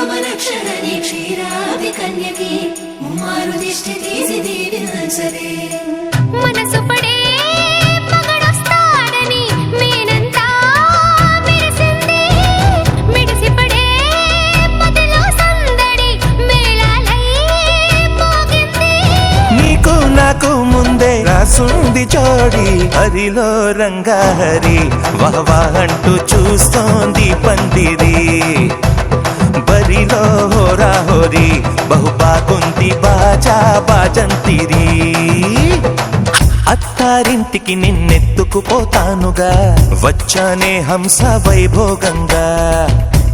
శ్రీరామరక్షణని క్షీరాభికన్యకి ముమ్మారు దిష్టి తీసి దీవించదే మనసు పడే మగడొస్తాడని మేనంతా మెరిసింది మిడిసి పడే మదిలో సందడి మేళాలై మోగింది నీకు నాకు ముందే రాసుంది జోడి హరిలో రంగాహరి వహవా అంటూ చూస్తోంది పందిరి బరిలో హోరా హోరీ బహుబాగుంది బాజా బాజంతిరి అత్తారింటికి నిన్నెత్తుకుపోతానుగా వచ్చానే హంస వైభోగంగా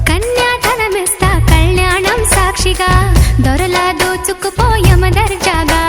కన్యాధనమిస్తా కళ్యాణం సాక్షిగా దొరలా దోచుకుపోయమ దర్జాగా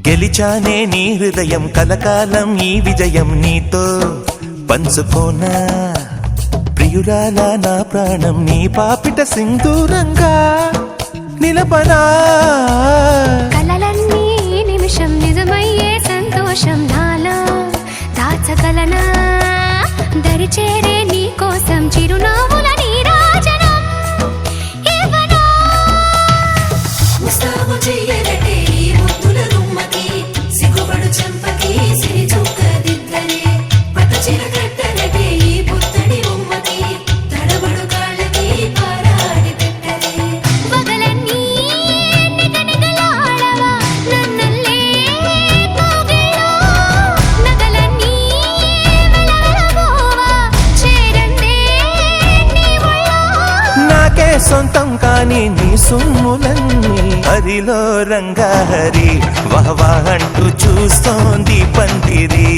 గెలిచానే నీ హృదయం కలకాలం ఈ విజయం నీతో పంచుకోనా ప్రియురాలా నా ప్రాణం నీ పాపిట సింధూరంగా నిలపనా కలలన్నీ నిమిషం నిజమయ్యే సంతోషం నాలో దాచగలనా దరిచేరే నీ కోసం చిరునవ్వుల నీరాజనం ఇవ్వనా ముస్తాబు చెయ్యగటే ఈ ముద్దుల గుమ్మకి సిగ్గుపడు చెంపకి సిరి చుక్కదిద్దలే పట్టు చీర కట్టగటే ఈ పుత్తడి బొమ్మకి తడబడు కాళ్ళకి పారాడి పెట్టలే పగలన్నీ నిగనిగలాడవా నన్నల్లే కోగిలో నగలన్నీ వెలవెలబోవా చేరందే నీ ఒళ్ళో నాకే సొంతం కాని నీ సుమ్ములన్నీ హరిలో రంగాహరి వహవా అంటూ చూస్తోంది పందిరి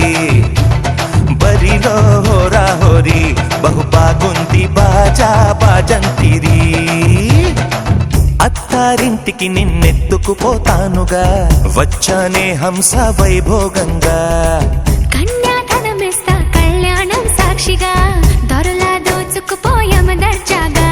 బరిలో హోరా హోరీ బహుబాగుంది బాజా బాజంతిరి అత్తారింటికి నిన్నెత్తుకుపోతానుగా వచ్చానే హంస వైభోగంగా కన్యాధనమిస్తా కళ్యాణం సాక్షిగా దొరలా దోచుకుపోయమ దర్జాగా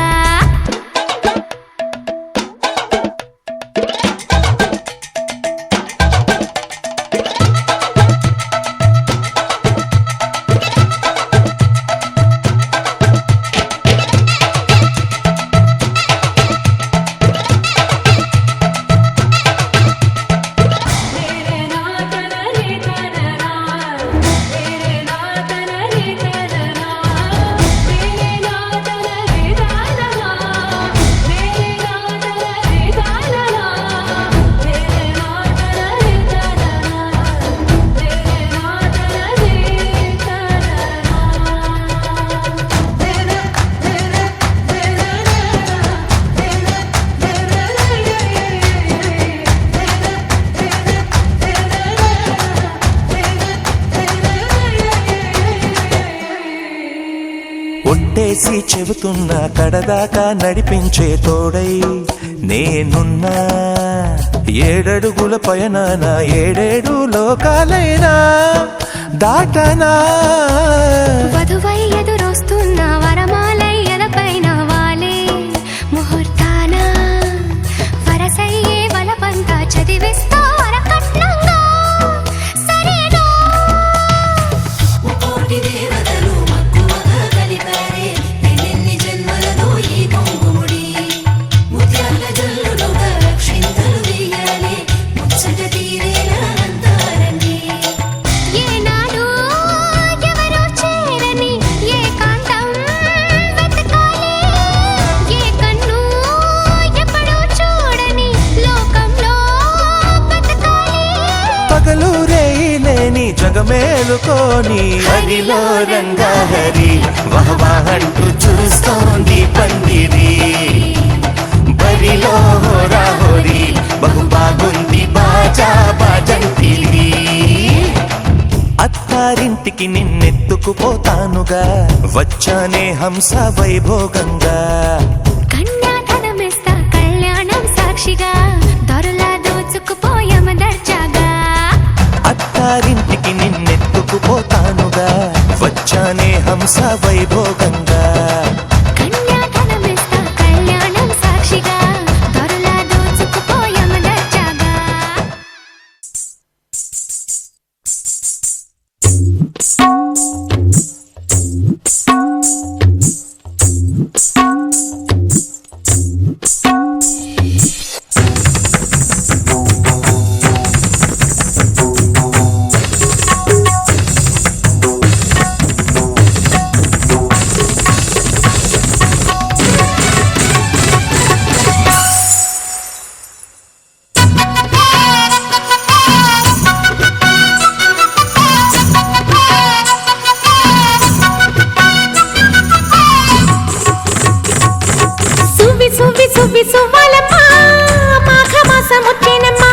ఒట్టేసి చెబుతున్నా కడదాకా నడిపించే తోడై నేనున్నా ఏడడుగుల పయనాన ఏడేడు లోకాలైనా దాటనా వధువై ఎదురొస్తున్న వరమాలై ఎలపైన వాలే ముహూర్తాన వరసయ్యే వలపంతా చదివిస్తా వరకట్నంగా సరేనా కోటి దేవతలు మక్కువగా కలిపారే ఎన్నెన్ని జన్మలలో ఈ కొంగుముడి ముత్యాల జల్లులుగా రక్షింతలు వేయాలి ముచ్చట తీరేలా అంతారండి ఏనాడు ఎవరో చేరని ఏకాంతం వెతకాలి ఏ కన్ను ఎప్పుడూ చూడని లోకంలో బతకాలి పగలు రేయిలేని జగమేలుకోని హరిలో రంగాహరి వహవా అంటూ చూస్తోంది పందిరి అత్తారింటికి నిన్నెత్తుకుపోతానుగా వచ్చానే హంస వైభోగంగా కన్యాధనమిస్తా కళ్యాణం సాక్షిగా దొరలా దోచుకుపోయామ దర్జాగా అత్తారింటికి నిన్నెత్తుకుపోతానుగా వచ్చానే హంస వైభోగంగా కన్యాధనమిస్తా కళ్యాణం సాక్షిగా దొరలా దోచుకుపోయామ దర్జాగా సువ్వి సువ్వాలమ్మ మాఘమాసం వచ్చేనమ్మా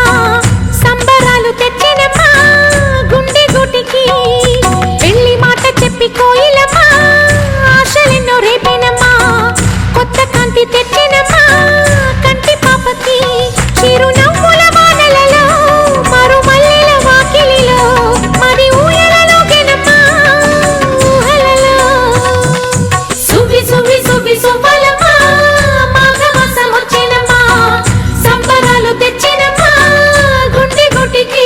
సంబరాలు తెచ్చేనమ్మా గుండె గుటికి పెళ్లి మాట చెప్పి కోయిలమ్మా ఆశలెన్నో రేపేనమ్మా కొత్త కాంతి తెచ్చేనమ్మా కంటి పాపకి చిరునవ్వుల వానలలో మరుమల్లెల వాకిలిలో మరి ఊయలలో గెనమ్మా ఊహలలో సువ్వి సువ్వి సువ్వి సువ్వాలమ్మ సంబరాలు తెచ్చినమ్మా గుండె గుటికి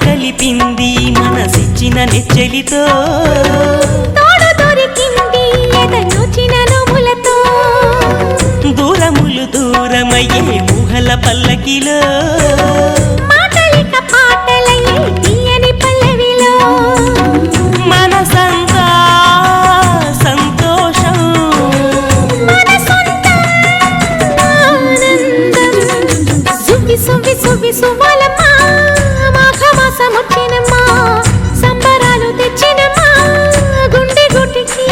కలిపింది మనసిచ్చిన నెచ్చెలితో తోడు దొరికింది ఎదనొచ్చిన నోములతో దూరములు దూరమయ్యే ఊహల పల్లకిలో మాటలిక పాటలయ్యే తీయని పల్లవిలో మనసంతా సంతోషం మన సొంతం ఆనందం సువ్వి సువ్వి సువ్వి సువ్వాలమ్మ మాఘమాసమొచ్చేనమ్మా సంబరాలు తెచ్చినమ్మా గుండె గుటికి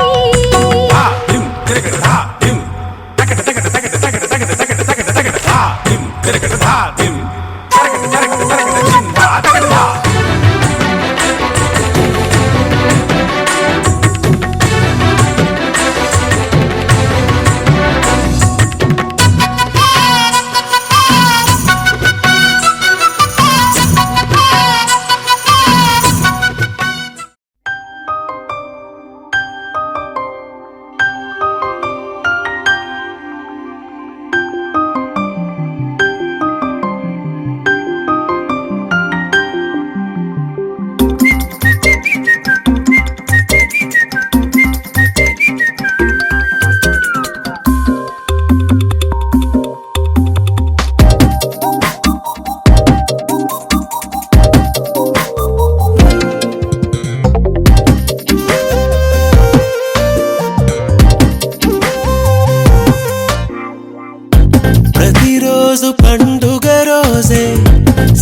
ప్రతిరోజు పండుగ రోజే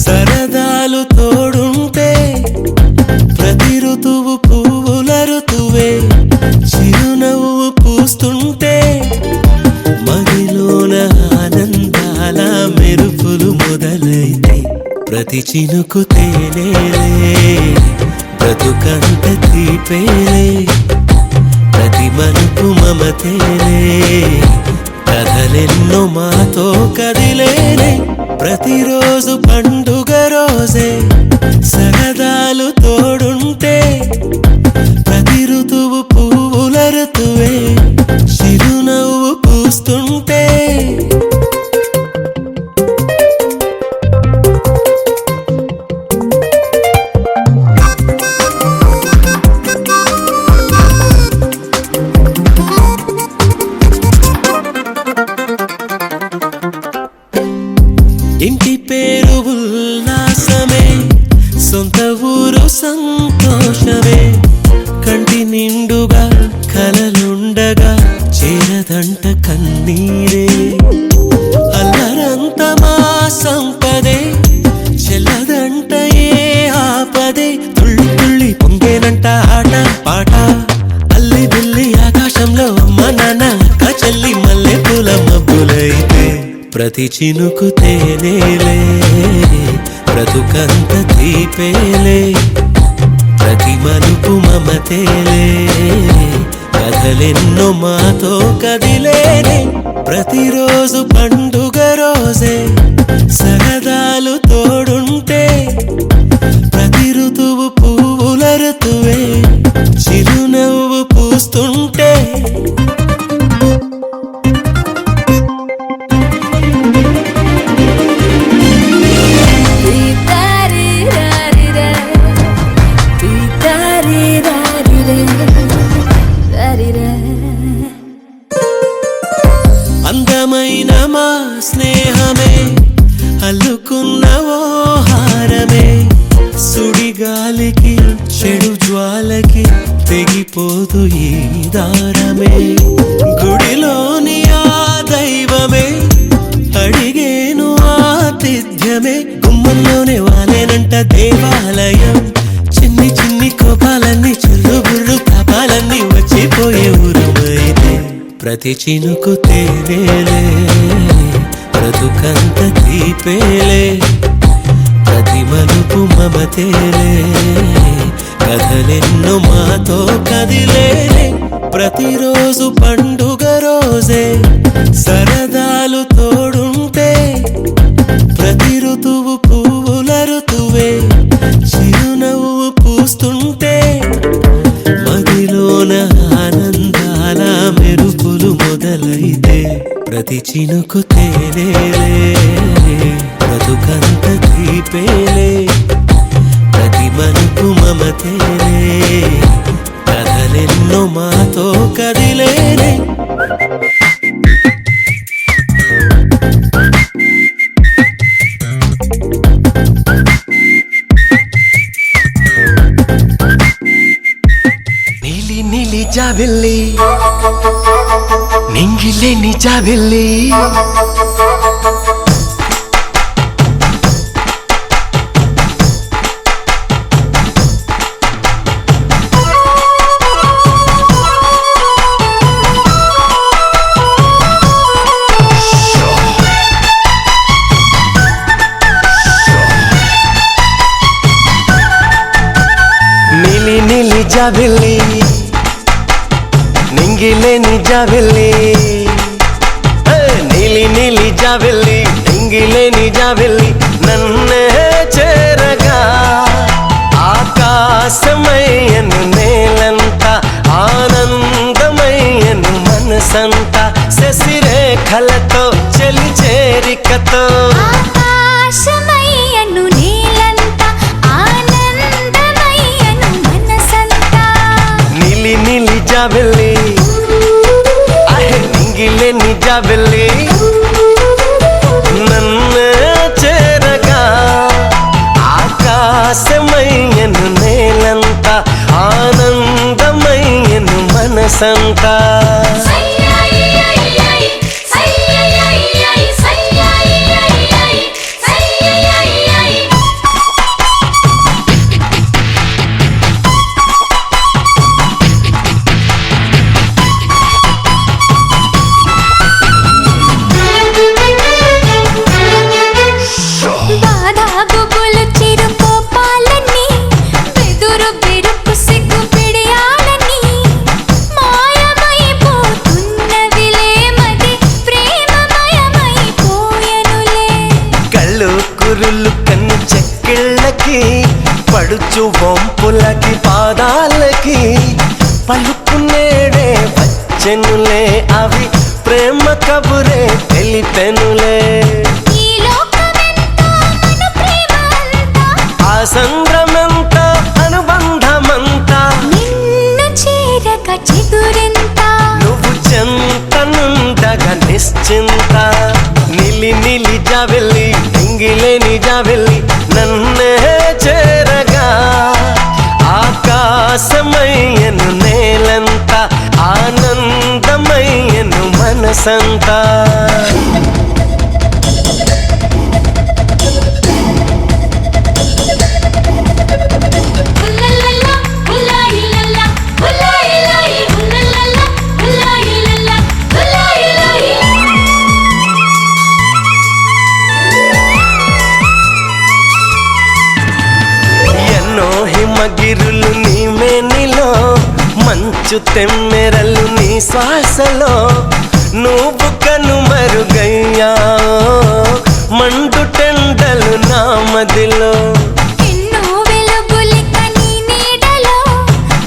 సరదాలు తోడుంటే ప్రతి ఋతువు పువ్వుల ఋతువే చిరునవ్వు పూస్తుంటే మదిలోన ఆనందాల మెరుపులు మొదలైతే ప్రతి చినుకు తేనేలే బ్రతుకంత తీపేలే ప్రతి మలుపు మమతేలే కథలెన్నో మాతో కదిలేనే ప్రతిరోజు పండుగ రోజే సరదాలు తోడుంటే ప్రతి ఋతువు పువ్వుల ఋతువే చిరునవ్వు పూస్తుంటే ఇంటి పేరు ఉల్లాసమే సొంత ఊరు సంతోషమే నీరే అల్లరంత మా సంపదే చెల్లదంట ఏ ఆపదే తుళ్ళి తుళ్ళి పొంగేనంట ఆట పాట అల్లి బిల్లి ఆకాశంలో అమ్మ నాన్న అక్క చెల్లి మల్లె పూల మబ్బులైతే ప్రతి చినుకు తేనేలే బ్రతుకంత తీపేలే ప్రతి మలుపు మమతేలే కథలెన్నో మాతో కదిలేనే ప్రతిరోజు పండుగ రోజే సరదాలు తోడుంటే ప్రతి ఋతువు పువ్వుల ఋతువే చిరునవ్వు పూస్తుంటే అందమైన మా స్నేహమే అల్లుకున్న ఓ హారమే సుడిగాలికి చెడు జ్వాలకి తెగిపోదు ఈ దారమే గుడిలోని ఆ దైవమే అడిగేను ఆతిథ్యమే గుమ్మంలోనే వాలేనంట దేవాలయం చిన్ని చిన్ని కోపాలన్నీ చెల్లు బుర్రు తాపాలన్నీ వచ్చిపోయే ఊరుమైతే ప్రతి చినుకు తేనేలే బ్రతుకంత తీపేలే ప్రతి మలుపు మమతేలే కథలెన్నో మాతో కదిలేలే ప్రతిరోజు పండుగ రోజే సరదాలు తోడుంటే ప్రతి ఋతువు పువ్వుల ఋతువే చిరునవ్వు పూస్తుంటే మదిలోన ఆనందాల మెరుపులు మొదలైతే ప్రతి చినుకు తేనేలే బ్రతుకంత తీపేలే ప్రతి మలుపు మమతేలే కథలెన్నో మాతో కదిలేనే నీలి నీలి జాబిల్లి నింగిలే నిజాబిల్లి నీలి నీలి జాబిల్లి నింగిలే నిజాబిల్లి నీలి నీలి జాబిల్లి నింగిలే నిజాబిల్లి నన్నే చేరగా ఆకాశమయ్యను నేలంతా ఆనందమయ్యను మనసంతా శశిరేఖలతో చెలి చేరికతో ఆకాశమయ్యను నీలంతా ఆనందమయ్యను మనసంతా నీలి నీలి జాబిల్లి నింగిలే నిజాబిల్లి నన్ను చేరగా ఆకాశమయ్యను నేలంతా ఆనందమయ్యను మనసంతా కురులు కన్ను చెక్కిళ్ళకి పడుచు వంపులకి పాదాలకి పలుకునేడే వచ్చెనులే అవి ప్రేమ కబురే తెలిపెనులే ఆ సంద్రమంత అనుబంధమంత నిన్ను చేరక చిగురెంత నువ్వు చెంతనుండగా నిశ్చింత నిలి నిలి జాబిల్లి నింగిలే నిజాబిల్లి నన్నే చేరగా ఆకాశమయ్యను నేలంతా ఆనందమయ్యను మనస మనసంతా ఎన్నో హిమగిరులు నీ మేనిలో, మంచు తెమ్మెరలు నీ శ్వాసలో, నువ్వు కనుమరుగయ్యా మండు టెండలు నా మదిలో. ఎన్నో వెలుగులిక నీ నీడలో,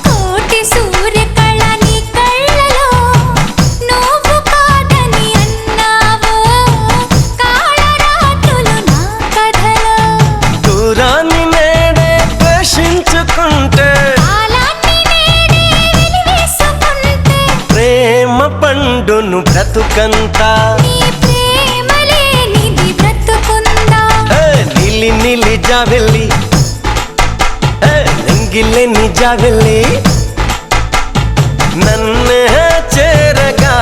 కోటి సూర్యకళ నీ కళ్ళలో, నువ్వు కాదని అన్నావో కాళరాత్రులు నా కథలో. దూరాన్ని నేడే ద్వేషించుకుంటే, కాలాన్ని నేడే వెలివేసుకుంటే, ప్రేమ పండును బ్రతుకంతా. నీ ప్రేమ లేనిది బ్రతుకుందా? నిలి నిలి జావెల్లి, నింగిలే నిజావెల్లి, నన్నే చేరగా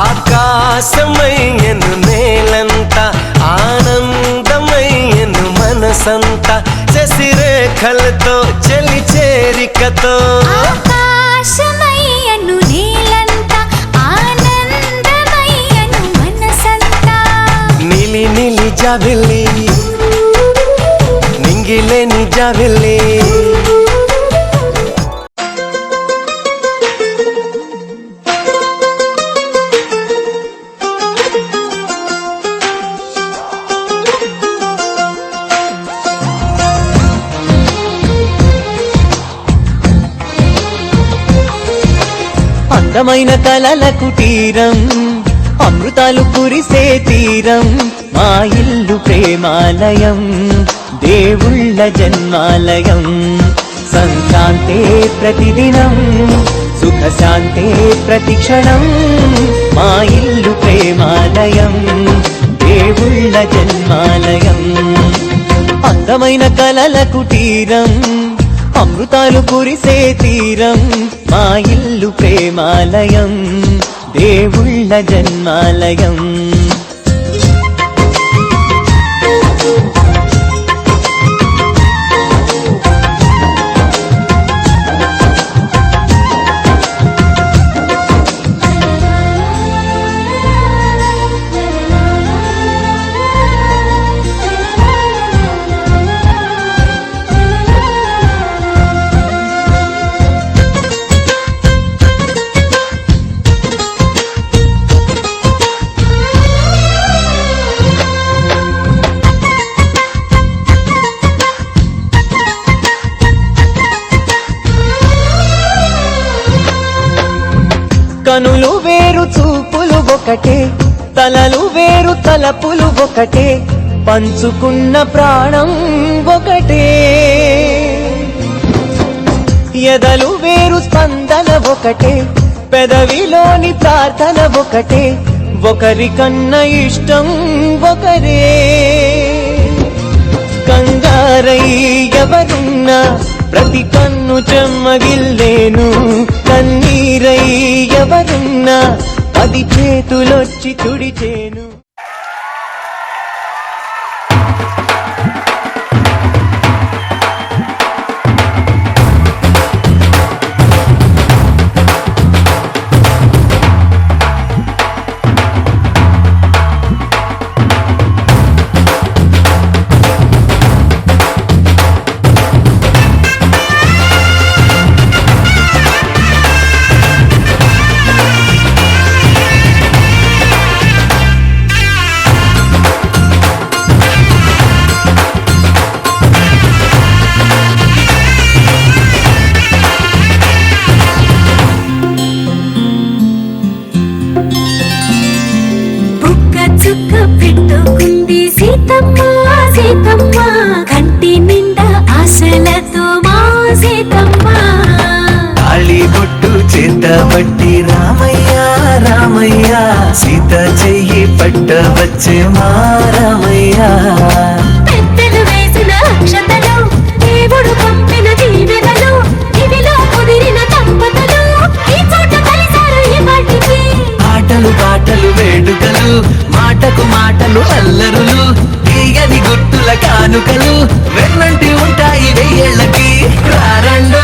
ఆకాశమయ్యను నేలంతా, ఆనందమయ్యను మనసంతా, శశిరేఖలతో చెలి చేరికతో. ఆకాశమయ్యను నేలంతా, ఆనందమయ్యను మనసంతా. నిలి నిలి జావెల్లి, నింగిలే నిజావెల్లి. అందమైన కలల కుటీరం, అమృతాలు కురిసే తీరం, మా ఇల్లు ప్రేమాలయం, దేవుళ్ళ జన్మాలయం. సంక్రాంతే ప్రతిదినం, సుఖశాంతే ప్రతిక్షణం, మా ఇల్లు ప్రేమాలయం, దేవుళ్ళ జన్మాలయం. అందమైన కలల కుటీరం, అమృతాలు కురిసే తీరం, మా ఇల్లు ప్రేమాలయం, దేవుళ్ళ జన్మాలయం. కనులు వేరు చూపులు ఒకటే, తలలు వేరు తలపులు ఒకటే, పంచుకున్న ప్రాణం ఒకటే. ఎదలు వేరు స్పందన ఒకటే, పెదవిలోని ప్రార్థన ఒకటే, ఒకరికన్నా ఇష్టం ఒకరే. కంగారై ఎవరున్నా ప్రతి కన్ను చెమ్మగిల్లేను, కన్నీరై ఎవరున్నా 10 చేతులొచ్చి తుడిచేను. పట్టబట్టి రామయ్య రామయ్య సీత చెయ్యి పట్టవచ్చే మా రామయ్య పెద్దలు వేసిన అక్షతలు దేవుడు పంపిన దీవెనలు ఇవిలో కుదిరిన దంపతులు ఈ చోట కలిసారు ఈ వాటికి ఆటలు ఆటలు అల్లరులు తీయని గుర్తుల కానుకలు వెన్నంటి ఉంటాయి వెయ్యేళ్ళకి రారండో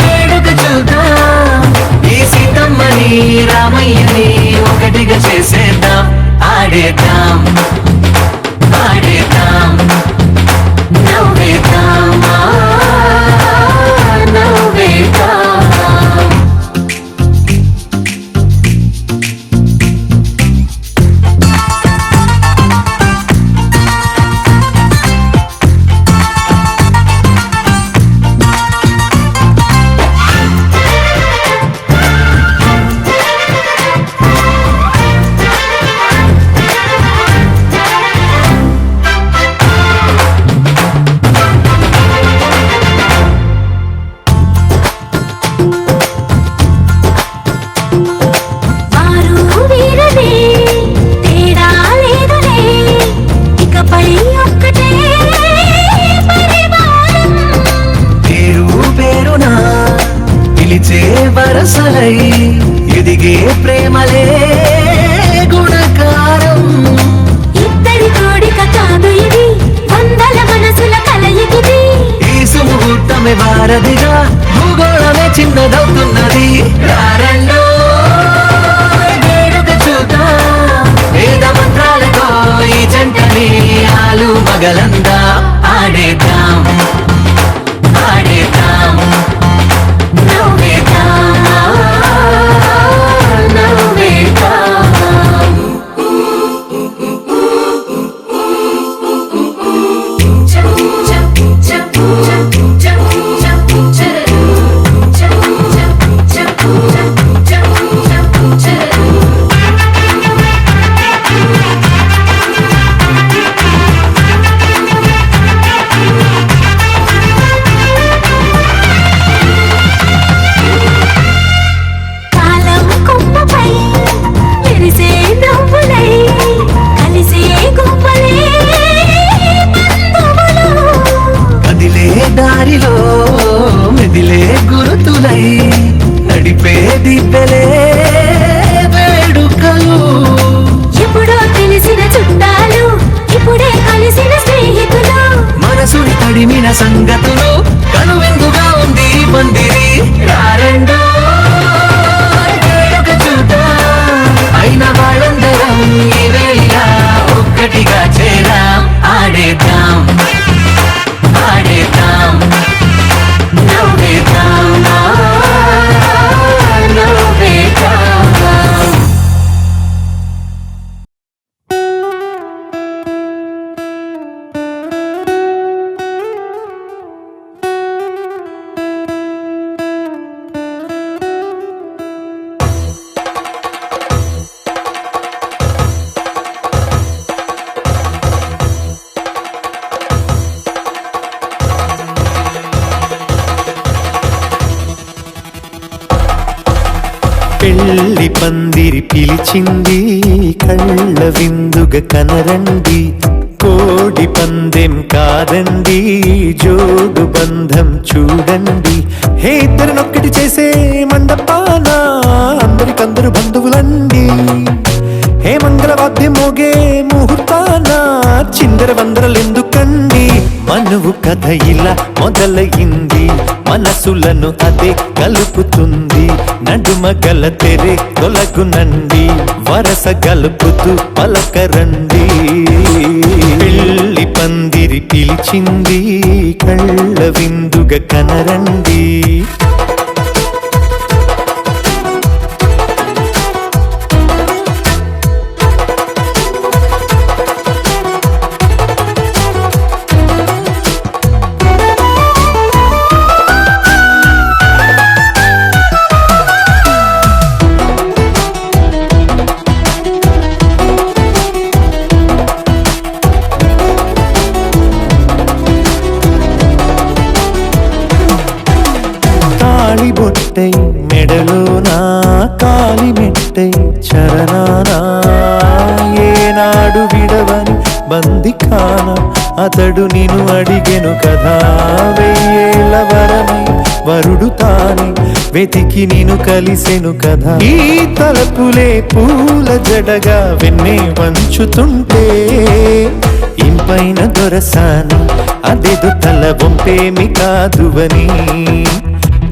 వేడుక చూద్దాం ఈ సీతమ్మని రామయ్యని ఒకటిగా చేసేద్దాం ఆడేద్దాం ఆడేద్దాం నవ్వేద్దాం నవ్వేద్దాం వారు వీరనే తేడా లేదులే ఇకపై ఒక్కటే పరివారం పేరు పేరున పిలిచే వరసలై ఎదిగే ప్రేమలే గుణకారం ఇద్దరి కోడిక కాదు ఇది వందల మనసుల కలయికిది ఈ సుముహూర్తమే వారధిగా భూగోళమే చిన్నదవుతున్నది రారండో వేడుక చూద్దాం వేద మంత్రాలతో ఈ జంటని ఆలు మగలందా ఆడేద్దాం ఆడేద్దాం నవ్వేద్దాం నవ్వేద్దాం కాలం కొమ్మపై మెరిసే నవ్వులై కలిసే గుంపలే బంధువులు కదిలే దారిలో మెదిలే గురుతులై నడిపే దిబ్బెలే వేడుకలు ఎప్పుడో తెలిసిన చుట్టాలు ఇప్పుడే కలిసిన స్నేహితులు మనసుని తడిమిన సంగతులు కనువిందుగా ఉంది ఈ పందిరి రారండో వేడుక చూద్దాం అయిన వాళ్ళందరం ఈ వేళ ఒక్కటిగా చేరాం ఆడేద్దాం ఆడేద్దాం నవ్వేద్దాం నవ్వేద్దాం పెళ్లి పందిరి పిలిచింది కళ్ళ విందుగ కనరండి కోడి పందెం కాదండి జోడు బంధం చూడండి హే ఇద్దరినొక్కటి చేసే మండపాన అందరికందరు బంధువులండి హే మంగళవాద్యం మోగే ముహూర్తాన చిందర వందరలెందుకండి మనువు కథ ఇలా మొదలయింది మనసులను అదే కలుపుతుంది నడుమ గల తెరే తొలగునండి వరస గలుపుతూ పలకరండి పెళ్లి పందిరి పిలిచింది కళ్ళ విందుగ కనరండి బొట్టై మెడలో నా కాలి మెట్టై చరణానా ఏనాడు విడవని బందిఖాన అతడు నిన్ను అడిగెను కదా వెయ్యేళ్ళ వరమై వరుడు తానే వెతికి నేను కలిసెను కదా ఈ తలపులే పూల జడగా వెన్నే వంచుతుంటే ఇంపైన దొరసాని అదేదో తల వంపేమి కాదువని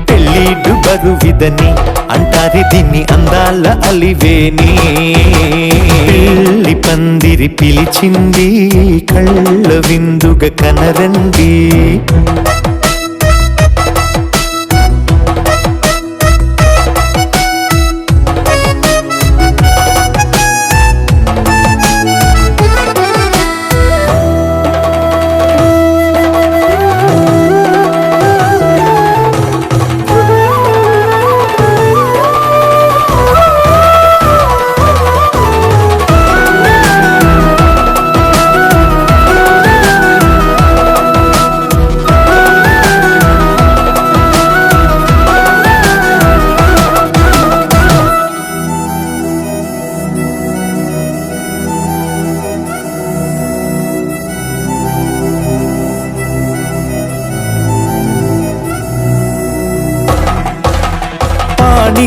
పెళ్ళిడు బరువిదని అంటారే దీన్ని అందాల అలివేని పెళ్ళి పందిరి పిలిచింది కళ్ళ విందుగా కనరండి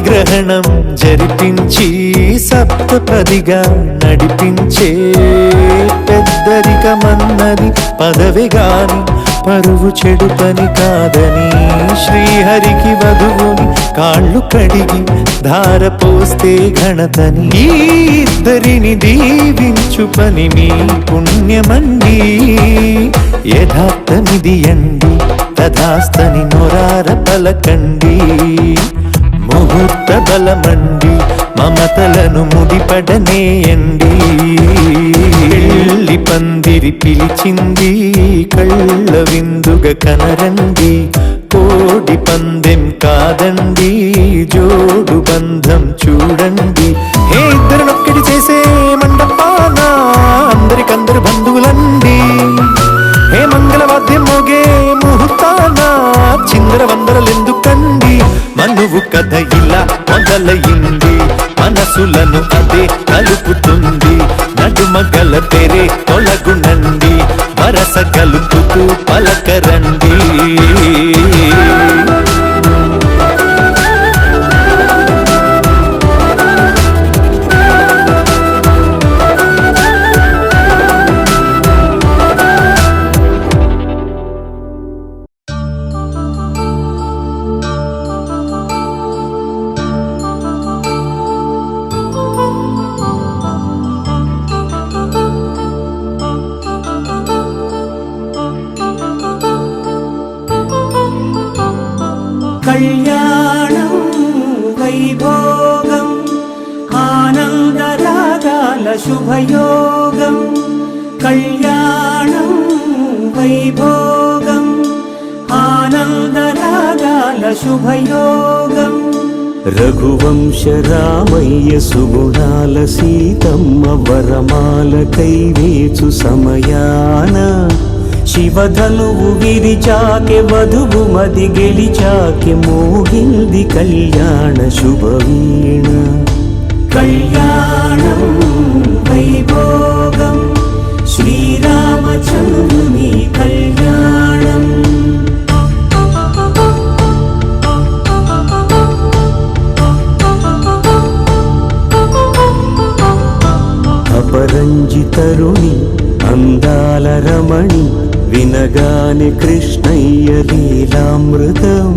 గ్రహణం జరిపించి సప్తపదిగా నడిపించే పెద్దరికమన్నది పదవి గాని పరువు చెడు పని కాదని శ్రీహరికి వధువుని కాళ్ళు కడిగి ధార పోస్తే ఘనతని ఈ ఇద్దరిని దీవించు పని మీ పుణ్యమండి యథార్థమిది అండి తథాస్తని నొరార పలకండి ముహూర్త బలమండి మమతలను ముడిపడనేయండి పెళ్ళి పందిరి పిలిచింది కళ్ళ విందుగా కనరండి కోడి పందెం కాదండి జోడు బంధం చూడండి ఏ ఇద్దరినొక్కటి చేసే మండపాన అందరికందరు బంధువులండి ఏ మంగళవాద్యం మోగే ముహూర్తాన చిందర వందరలెందుకండి మనువు కథ ఇలా మొదలయింది మనసులను అదే కలుపుతుంది నడుమగల తెరే తొలగునండి వరస కలుపుతూ పలకరండి కళ్యాణం వైభోగం ఆనందరాగాల శుభయోగం కళ్యాణం వైభోగం ఆనందరాగాల శుభయోగం రఘువంశ రామయ్య సుగుణాల సీతమ్మ వరమాల కైవేచు సమయాన శివధనువు విరిచాకె వధువు మది గెలిచాకె మోగింది కళ్యాణ శుభవీణ కళ్యాణం వైభోగం శ్రీరామచంద్రుని కళ్యాణం అపరంజి తరుణి అందాల రమణి వినగానే కృష్ణయ్య లీలామృతం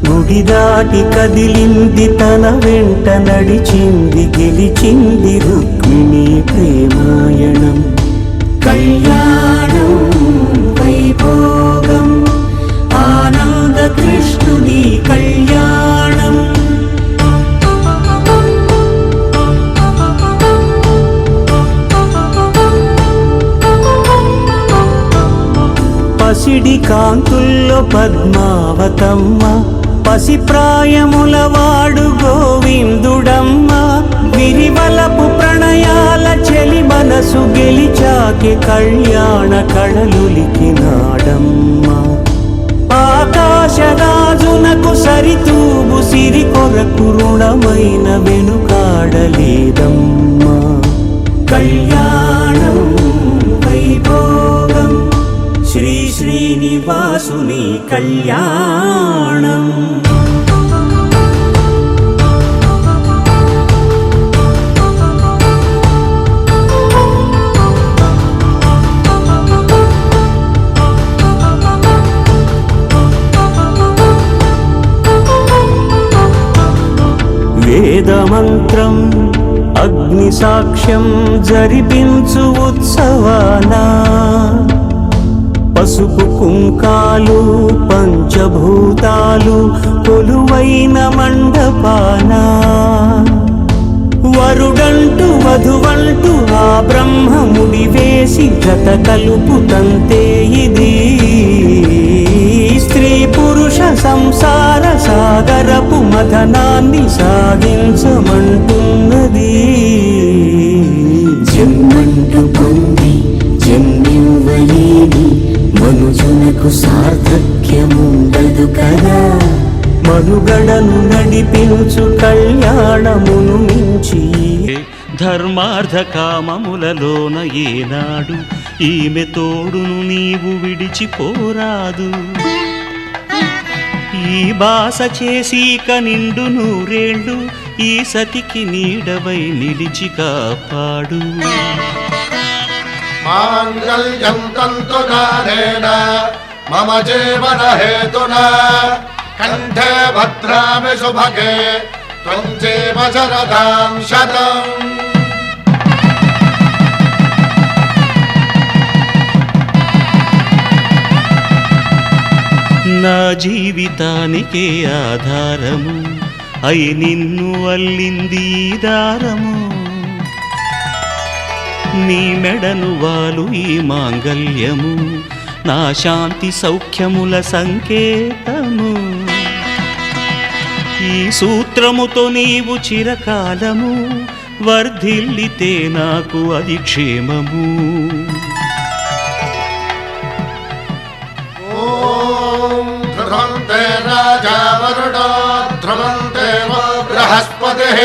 గుడి దాటి కదిలింది తన వెంట నడిచింది గెలిచింది రుక్మిణి ప్రేమాయణం కళ్యాణం వైభోగం ఆనంద కృష్ణుని కళ్యాణం పసిడి కాంతుల్లో పద్మావతమ్మ పసిప్రాయముల వాడు గోవిందుడమ్మ విరివలపు ప్రణయాల చెలి మనసు గెలిచాకి కళ్యాణ కళలులికినాడమ్మ ఆకాశరాజునకు సరితూబు సిరి కొరకు రుణమైన వెనుకాడలేదమ్మా కళ్యాణం వైభోగం శ్రీ శ్రీనివాసుని కళ్యాణం అగ్ని సాక్ష్యం జరిపించు ఉత్సవానా పసుపు కుంకాలు పంచభూతాలు కొలువైన మండపానా వరుడంటూ వధువంటూ ఆ బ్రహ్మముడి వేసి జత కలుపుతంతే ఇది స్త్రీ పురుష సంసార సాగరపు మథనాన్ని సాగించమంటున్నది జన్మంటూ పొంది జన్మివ్వలేని మనుజునకు సార్థక్యముండదు కదా మనుగడను నడిపించు కళ్యాణమును మించి ధర్మార్థ కామములలోన ఏనాడు ఈమె తోడును నీవు విడిచిపోరాదు ఈ బాస చేసి నిండు నూరేళ్ళు ఈ సతికి నీడవై నిలిచి కాపాడు మాంగళ్యం తంతునానేన మమ జీవన హేతునా కంఠే భద్రామి శుభగే త్వం జీవ శరదాం శతం నా జీవితానికే ఆధారము అయి నిన్ను అల్లింది ఈ దారము నీ మెడను వాలు ఈ మాంగల్యము నా శాంతి సౌఖ్యముల సంకేతము ఈ సూత్రముతో నీవు చిరకాలము వర్ధిల్లితే నాకు అది క్షేమము ఓం ధ్రువంతే రాజా వరుడో ధ్రువంతే బృహస్పతిః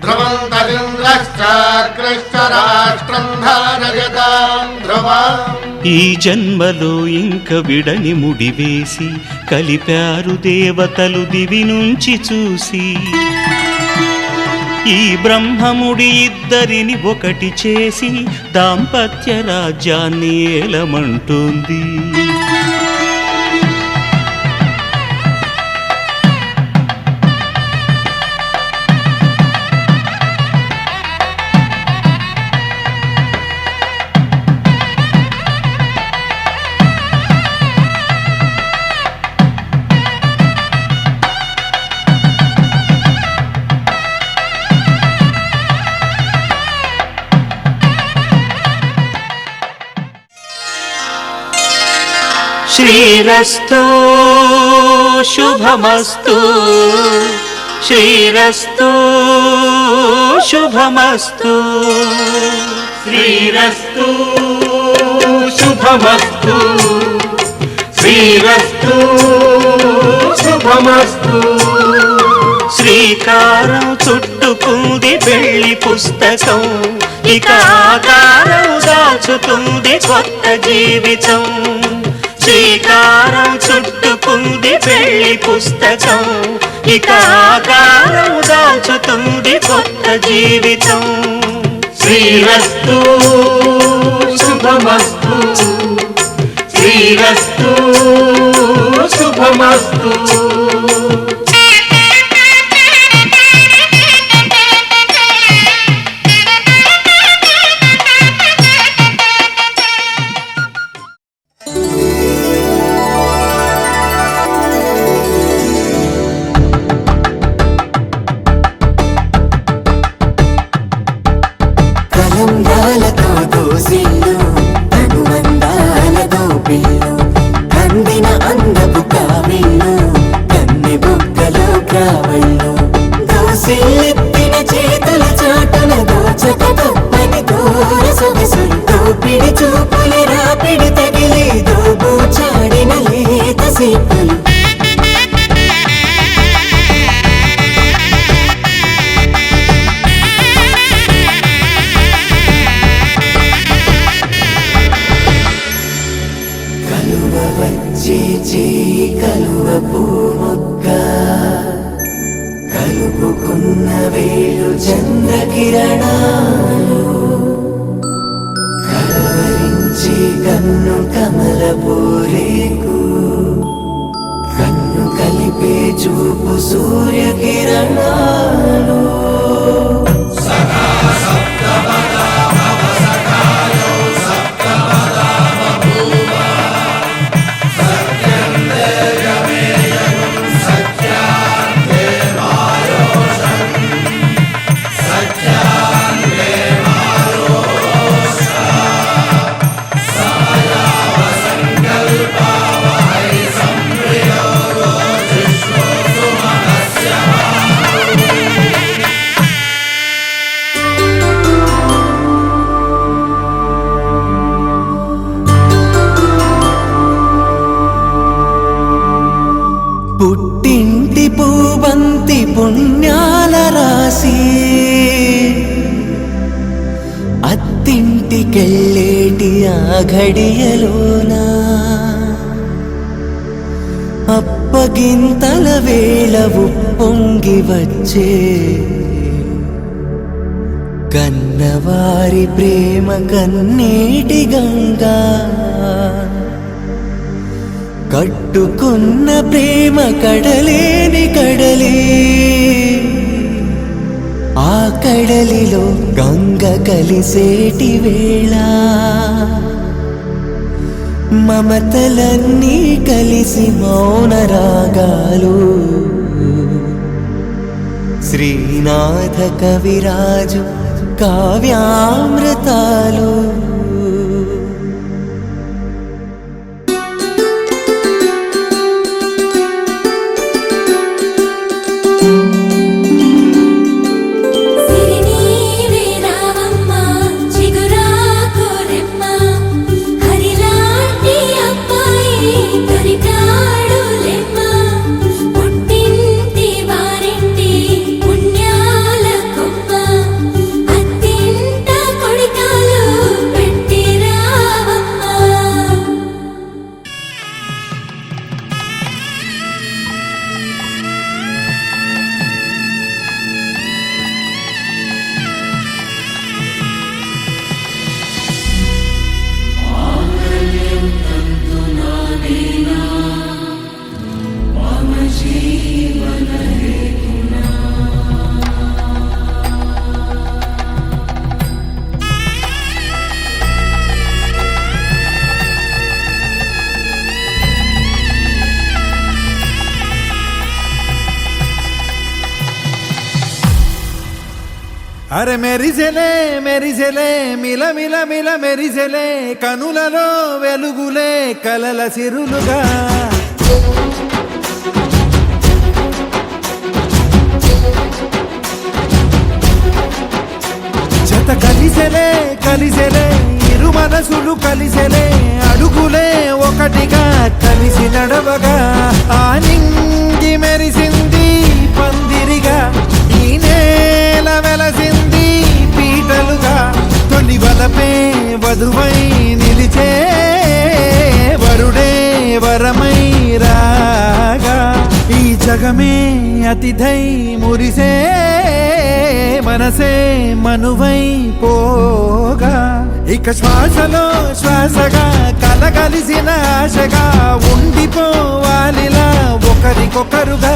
ధ్రువంతరింద్రశ్చాగ్రశ్చ రాష్ట్రం ధారయతాం ధ్రువం ఈ జన్మలో ఇంక విడని ముడివేసి కలిపారు దేవతలు దివి నుంచి చూసి ఈ బ్రహ్మముడి ఇద్దరిని ఒకటి చేసి దాంపత్య రాజ్యాన్ని ఏలమంటుంది శ్రీరస్తు శుభమస్తు శ్రీరస్తు శుభమస్తు శ్రీరస్తు శుభమస్తు శ్రీరస్తు శుభమస్తు శ్రీకారం చుట్టుకుంది పెళ్లి పుస్తకం ఇక ఆకారం దాచుతుంది కొత్త జీవితం శ్రీకారం చుట్టుకుంది పెళ్లి పుస్తకం ఇక ఆకారం దాచుతుంది కొత్త జీవితం శ్రీరస్తు శుభమస్తు శ్రీరస్తు శుభమస్తు కలుపుకున్న వేళు చంద్రకిరణాలు కలవరించి కన్ను కమలపూరేకు కన్ను కలిపే చూపు సూర్యకిరణాలు భక్తి పుణ్యాల రాసి అత్తింటికెళ్ళేటి ఆ ఘడియలోనా అప్పగింతల వేళ ఉప్పొంగి వచ్చే కన్నవారి ప్రేమ కన్నీటి గంగా కట్టుకున్న ప్రేమ కడలేని కడలి ఆ కడలిలో గంగ కలిసేటి వేళ మమతలన్నీ కలిసి మౌన రాగాలు శ్రీనాథ కవిరాజు కావ్యామృతాలు సిరినీవే రావమ్మ చిగురాకు రెమ్మ హరిలాంటి అబ్బాయి దొరికాడు లెమ్మ పుట్టింటి వారింటి పుణ్యాల కొమ్మ అత్తింట కొడికాలు పెట్టి రావమ్మ. అరే మెరిసెలే మెరిసెలే మిల మిల మిల మెరిసెలే కనులలో వెలుగులే కలల సిరులుగా జత కలిసెలే కలిసెలే ఇరు మనసులు కలిసెలే అడుగులే ఒకటిగా కలిసి నడవగా ఆ నింగి మెరిసింది పందిరిగా ఈ నేల వెలసింది పీటలుగా తొలి వలపే వధువై నిలిచే వరుడే వరమై రాగా ఈ జగమే అతిథై మురిసే మనసే మనువై పోగా ఇక శ్వాసలో శ్వాసగా కలగలిసిన ఆశగా ఉండిపోవాలిలా ఒకరికొకరుగా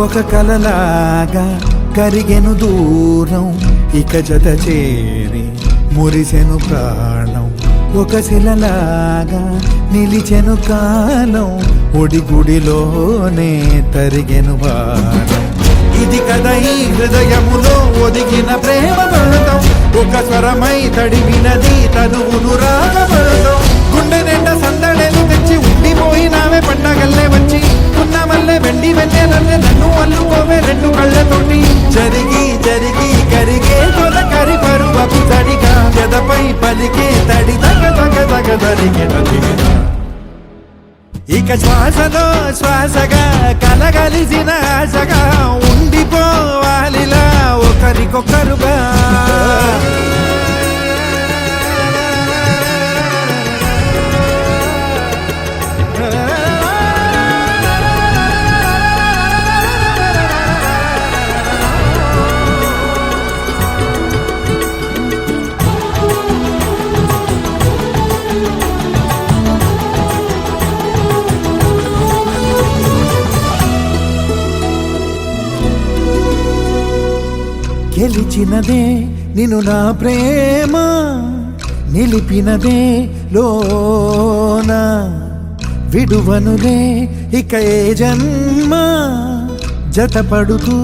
ఒక కలలాగా కరిగెను దూరం ఇక జత చేరి మురిసెను ప్రాణం ఒక శిలలాగా నిలిచెను కాలం ఒడిగుడిలోనే తరిగెను వారం ఇది కదా ఈ హృదయములో ఒదిగిన ప్రేమ పడతాం ఒక స్వరమై తడివినది తనువును రాగపడతాం గుండె నిండా సందడేలు తెచ్చి ఉండిపోయినావే పండగల్లే వచ్చి ఉన్నమల్లే వెండి వెన్నెలల్లే నన్ను అల్లుకోవే రెండు కళ్ళతోటి జరిగి జరిగి కరిగే తొలకరి పరువపు తడిగా జదపై పలికే తడి తగ తగ తగ తరిగే ఇక శ్వాసలో శ్వాసగా కలగలిసిన ఆశగా ఉండిపోవాలిలా ఒకరికొకరుగా గెలిచినదే నిన్ను నా ప్రేమ నిలిపినదే లోన విడువనులే ఇక ఏ జన్మ జతపడుతూ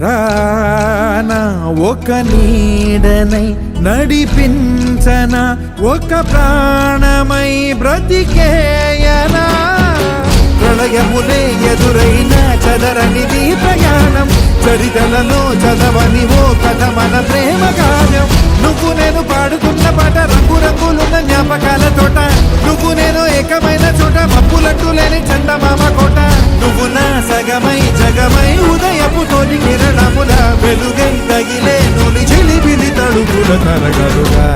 రానా ఒక నీడనై నడిపించన ఒక ప్రాణమై బ్రతికేయనా ప్రళయములే ఎదురైన చదరనిది ప్రయాణం చరితలలో చదవని ఓ కథ మన ప్రేమ గానం నువ్వు నేను పాడుతున్న పాట రంగు రంగులున్న జ్ఞాపకాల తోట నువ్వు నేను ఏకమైన చోట మప్పులంటూ లేని చందమామ కోట నువ్వు నా సగమై జగమై ఉదయపు తోటి కిరణముల వెలుగై తగిలే నూలి చిలిబిలి తడుపుల తరగలుగా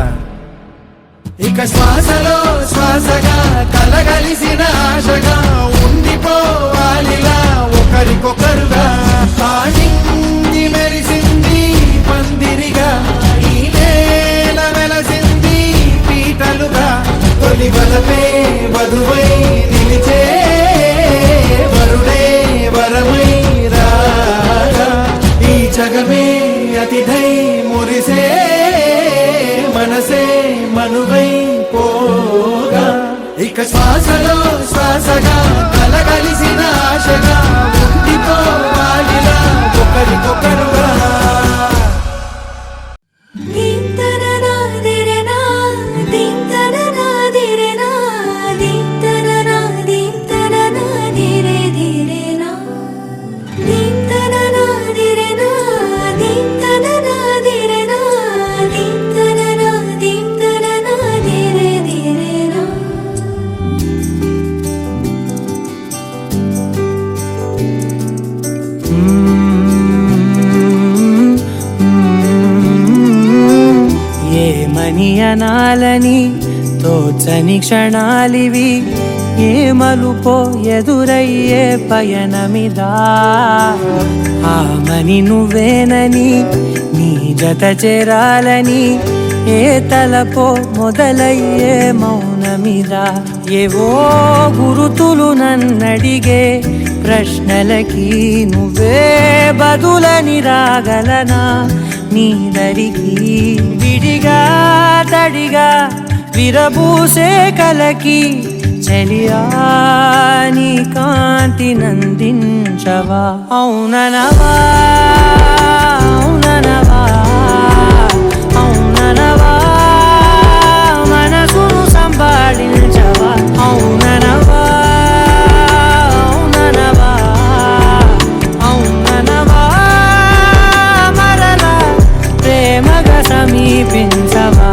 ఇక శ్వాసలో శ్వాసగా కలగలిసిన ఆశగా ఉండిపోవాలిలా ఒకరికొకరుగా ఆడింది మెరిసింది పందిరిగా ఈ నేల వెలసింది పీటలుగా తొలి వలపే వధువై నిలిచే వరుడే వరమై రాగా ఈ జగమే అతిథై మురిసే మనసే మనువై పోగా ఇక శ్వాసలో శ్వాసగా కలగలిసిన ఆశగా ఉండిపోవాలిలా ఒకరికొకరుగా దీంతననాదిరనా దీంతననాదిరనా దీంతననాదిరే దిరేనా దీంతననాదిరనా దీంతననాదిరనా దీంతననాదిరే దిరేనా ఏమని అనాలని తోచని క్షణాలివి ఏ మలుపో ఎదురయ్యే పయనమిదా ఆమని నువ్వేనని నీ జత చేరాలని ఏ తలపో మొదలయ్యే మౌనమిదా ఏవో గురుతులు నన్నడిగే ప్రశ్నలకి నువ్వే బదులని రాగలనా నీ దరికి విడిగా తడిగా విరబూసే కలకి చలియా నీ కాంతి నందించవా అవుననవా అవుననవా అవుననవా మనసును సంపాదించవా అవుననవా అవుననవా అవుననవా మరలా ప్రేమగా సమీపించవా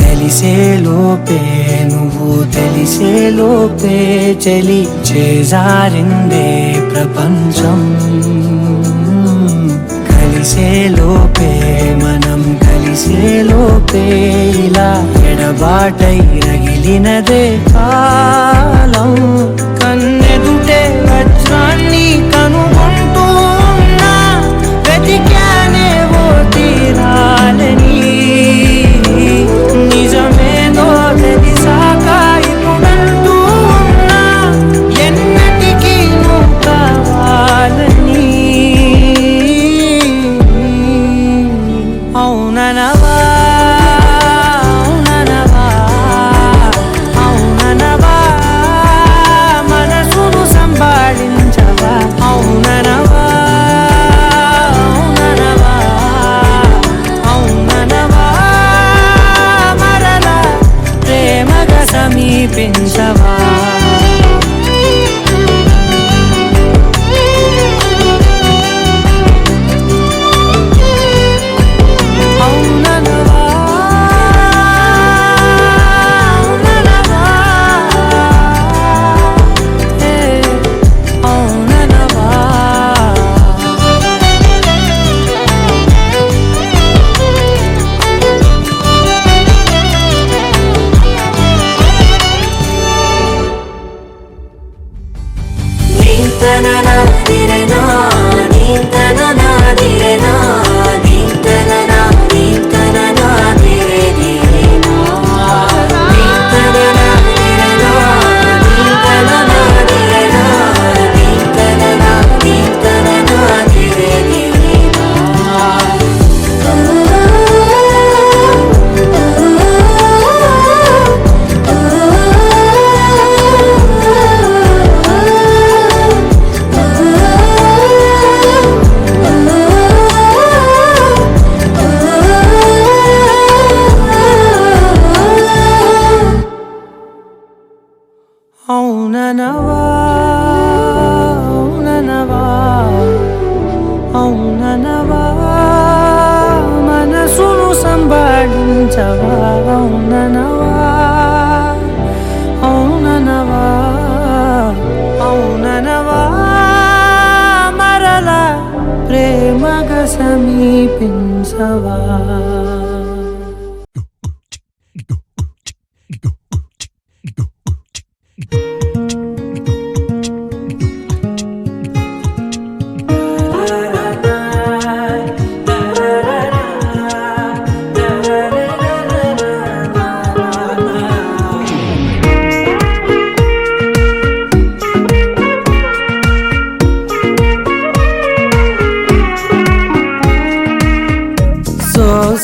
తెలిసేలోపే నువ్వు తెలిసేలోపే చలి చేజారిందే ప్రపంచం కలిసేలోపే మనం కలిసేలోపే ఇలా ఎడబాటై రగిలినదే కాలం కన్నెదుటే వజ్రాన్ని కనుగొంటూ ఉన్నా వెతికానే ఓ తీరాలని నిజమేదో తెలిసాక ఇప్పుడంటూ ఉన్నా ఎన్నటికీ నువ్వు కావాలని అవుననవా అవుననవా అవుననవా మనసును సంభాళించవా అవుననవా అవుననవా అవుననవా మరలా ప్రేమగా సమీపించవా అవుననవా అవుననవా అవుననవా దీంతననాదిరనా దీంతననాదిరనా దీంతననాదిరే దిరేనా లాడించవా అవుననవా అవుననవా అవుననవా మరలా ప్రేమగా సమీపించవా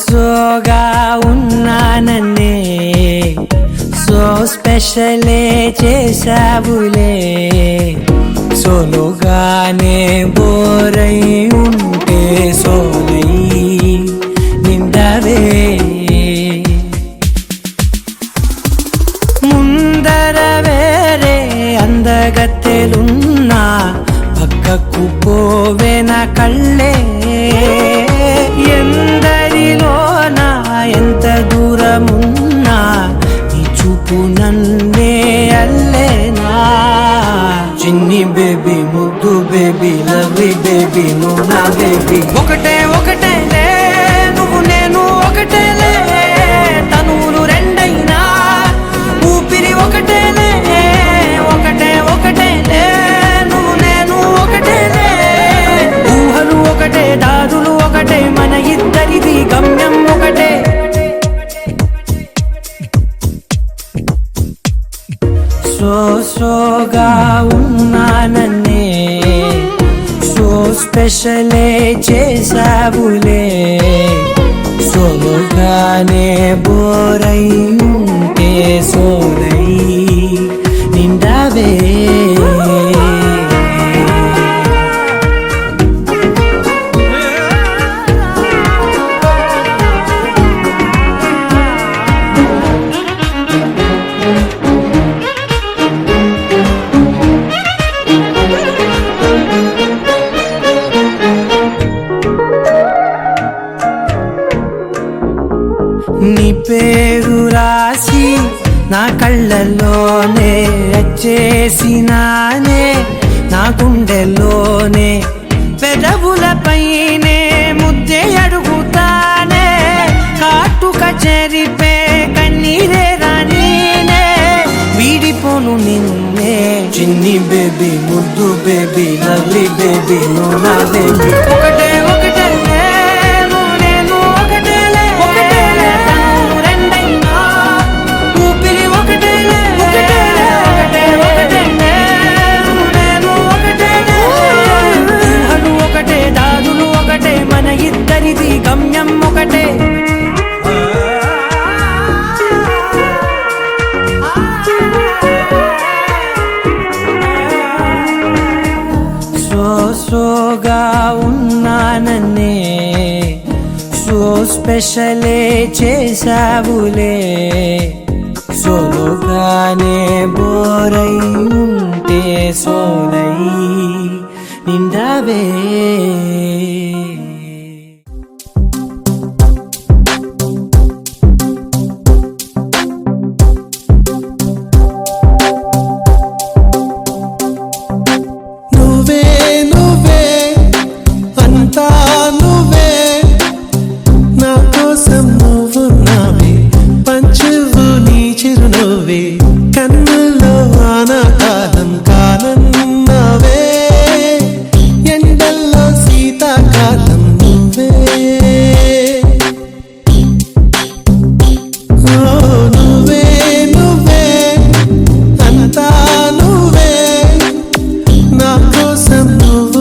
సోగా ఉన్నానన్నే సో స్పెషలే చేసావులే సోలోగానే బోరై ఉంటే సోలై నిండవే ముందర వేరే అందగత్తెలున్నా పక్కకు పోవేన కళ్ళే ఎందరిలోనా ఎంత దూరమున్నా నీ చూపు నన్నే అల్లేనా చిన్ని బేబీ ముద్దు బేబీ లవ్లీ బేబీ నువ్వు నా బేబీ ఒకటే ఒకటేలే నువ్వు నేను ఒకటేలే తనువులు రెండైనా ఊపిరి ఒకటేలే ఒకటే ఒకటేలే నువ్వు నేను ఒకటేలే ఊహలు ఒకటే దాదులు ఒకటే మన ఇద్దరిది గమ్యం ఒకటే సోగా ఉన్నానన్నే సో స్పెషలే చేసావులే సోలోగానే బోరై ఉంటే సోలై నిండవే నీ పేరు రాసి నా కళ్ళల్లోనే చేసినానే నా గుండెల్లోనే పెదవులపైనే ముద్దే అడుగుతానే కాటుక చెరిపే కన్నీరే రానీనే వీడిపోను నిన్నే చిన్ని బేబీ ముద్దు బేబీ లవ్లీ బేబీ నువ్వు నా బేబీ ఒకటే ఒకటే మన ఇద్దరిది గమ్యం ఒకటే సోగా ఉన్నానన్నే సో స్పెషలే చేసావులే సోలోగానే బోరై ఉంటే సోలై నిండవే కన్నుల్లో ఆనాకాలం కానన్నవే ఎండల్లో శీతాకాలం నువ్వే నువ్వే నువ్వే అంతా నువ్వే నా కోసం నువ్వు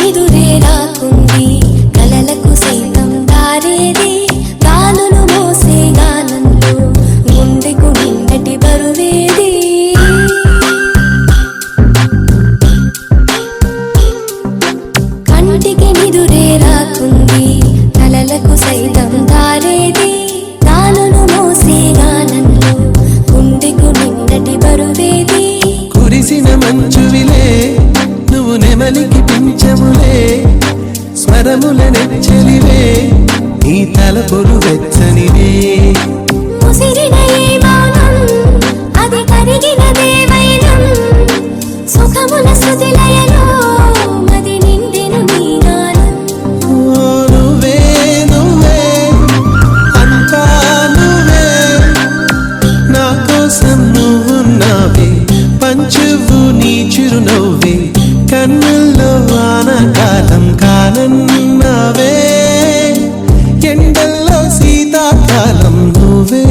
ఎదురే రాకుంది కలలకు సైతం దారేది గాలులు మోసే గానంలో గుండెకు నిన్నటి బరువేది కంటికి నిదురే రాకుంది కలలకు సైతం దారేది గాలులు మోసే గానంలో గుండెకు నిన్నటి బరువేది కురిసిన మంచువిలే నువ్వు నెమలికి పించములే స్మరముల నెచ్చలివే నీ తలపులు వెచ్చనివే ముసిరిన ఈ మౌనం అది కరిగిన దేవైనం సుఖముల సుదిలయలో మది నిండెను నీ గానం ఓ నువ్వే నువ్వే అంతా నువ్వే నా కోసం నువ్వున్నావే పంచువు నీ చిరునవ్వే కన్నుల్లో వానకాలం కానన్నావే ఎండల్లో శీతాకాలం నువ్వే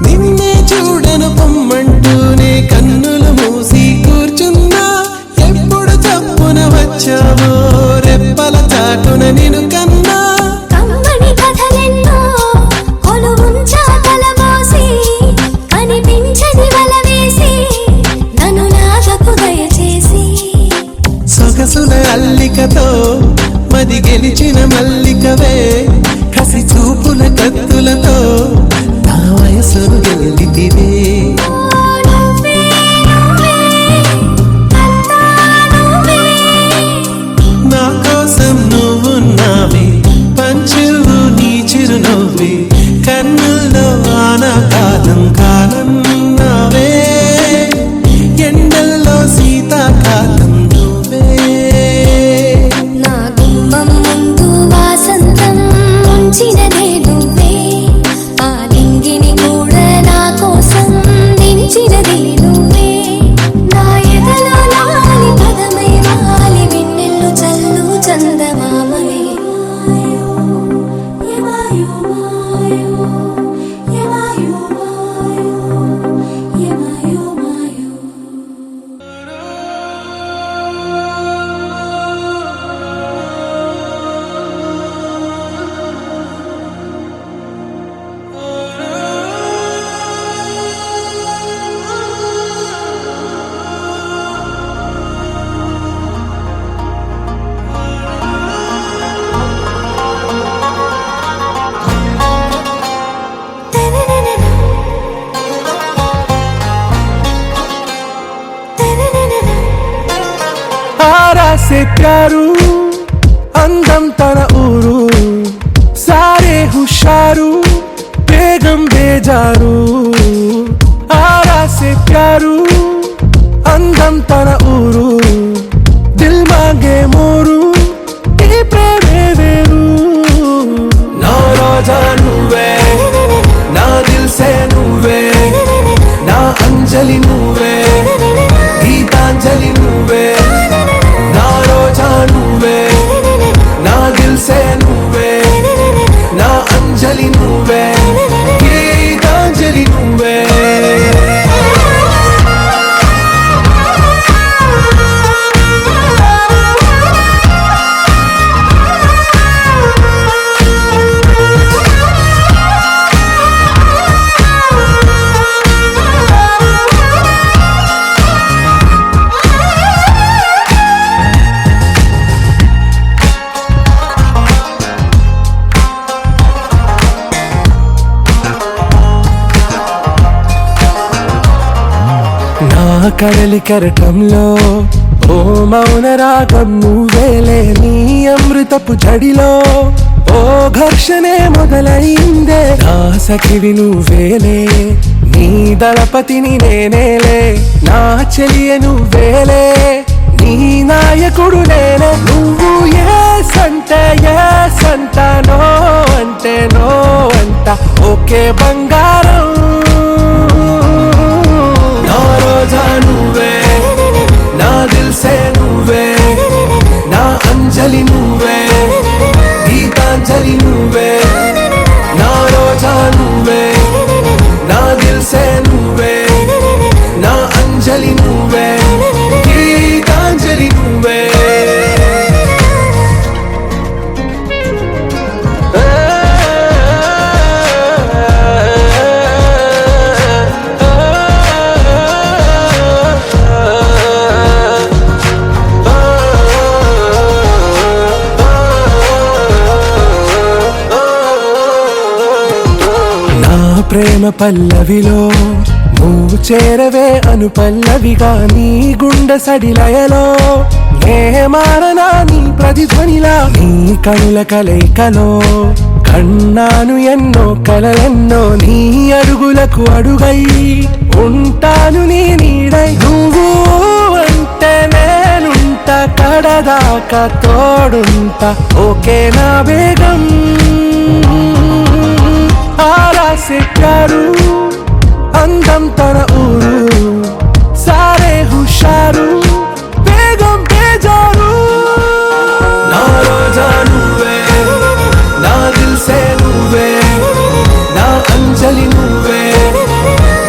నిన్నే చూడను పొమ్మంటూనే కన్నులు మూసి కూర్చున్నా ఎప్పుడు తప్పున వచ్చావో రెప్పల చాటున నిన్ను కన్నా కమ్మని కథలెన్నో కొలువుంచా కలమోసి కనిపించని వల వేసి నన్ను నాగకు దయచేసి సొగసుల అల్లికతో మది గెలిచిన మల్లికవే కసి చూపుల కత్తులతో నా వయసును గెలితివే నువ్వే నువ్వే అంతా నువ్వే నా కోసం నువ్వున్నావే పంచువు నీ చిరునవ్వే కన్నుల్లో వానకాలం కానన్నావే ఎండల్లో శీతాకాలం నువ్వే నా గుమ్మం ముందు వాసంతం ఉంచినదే నువ్వే ఆ లింగిని కూడా నా కోసం దించినదే నువ్వే నా ఎదలో లాలి పదమై వాలి వెన్నెల్లు చల్లు చందమామవే आरा से प्यारू అందం తన ఊరు సారే హుషారు బేగం బేజారు ఆరా సే ప్యారు అందం తన ఊరు దిల్ మాంగే మోరు ఈ ప్రేమే వేరు నా రోజా నువ్వే నా దిల్ సే నువ్వే నా అంజలి నువ్వే గీతాంజలి నువ్వే నా రోజా నువ్వే నా దిల్ సే నువ్వే నా అంజలి నువ్వే గీతాంజలి నువ్వే కడలి కెరటంలో ఓ మౌన రాగం నువ్వేలే నీ అమృతపు జడిలో ఓ ఘర్షణే మొదలైందే నా సఖివి నువ్వేలే నీ దళపతిని నేనేలే నా చెలియ నువ్వేలే నీ నాయకుడు నేనే నువ్వు ఏ సంట నో అంటే నో అంట ఓకే బంగారం నా రోజా నువ్వే నా దిల్సే నువ్వే నా అంజలి నువ్వే గీతాంజలి నువ్వే నా రోజా నువ్వే నా దిల్సే నువ్వే నా అంజలి నువ్వే గీతాంజలి నువ్వే ప్రేమ పల్లవిలో నువ్వు చేరవే అను పల్లవిగా నీ గుండె సడిలయలో నే మారనా నీ ప్రతిధ్వనిలా నీ కనుల కలయికలో కన్నాను ఎన్నో కలలెన్నో నీ అడుగులకు అడుగై ఉంటాను నీ నీడై నువ్వు అంటే నేనుంట కడదాకా తోడుంట ఓకే నా బేగం आरा से प्यारू अंदम तन ऊरू सारे हुशारू बेगम बेजारू ना रोजा नुवे ना दिल से नुवे ना अंजलि नुवे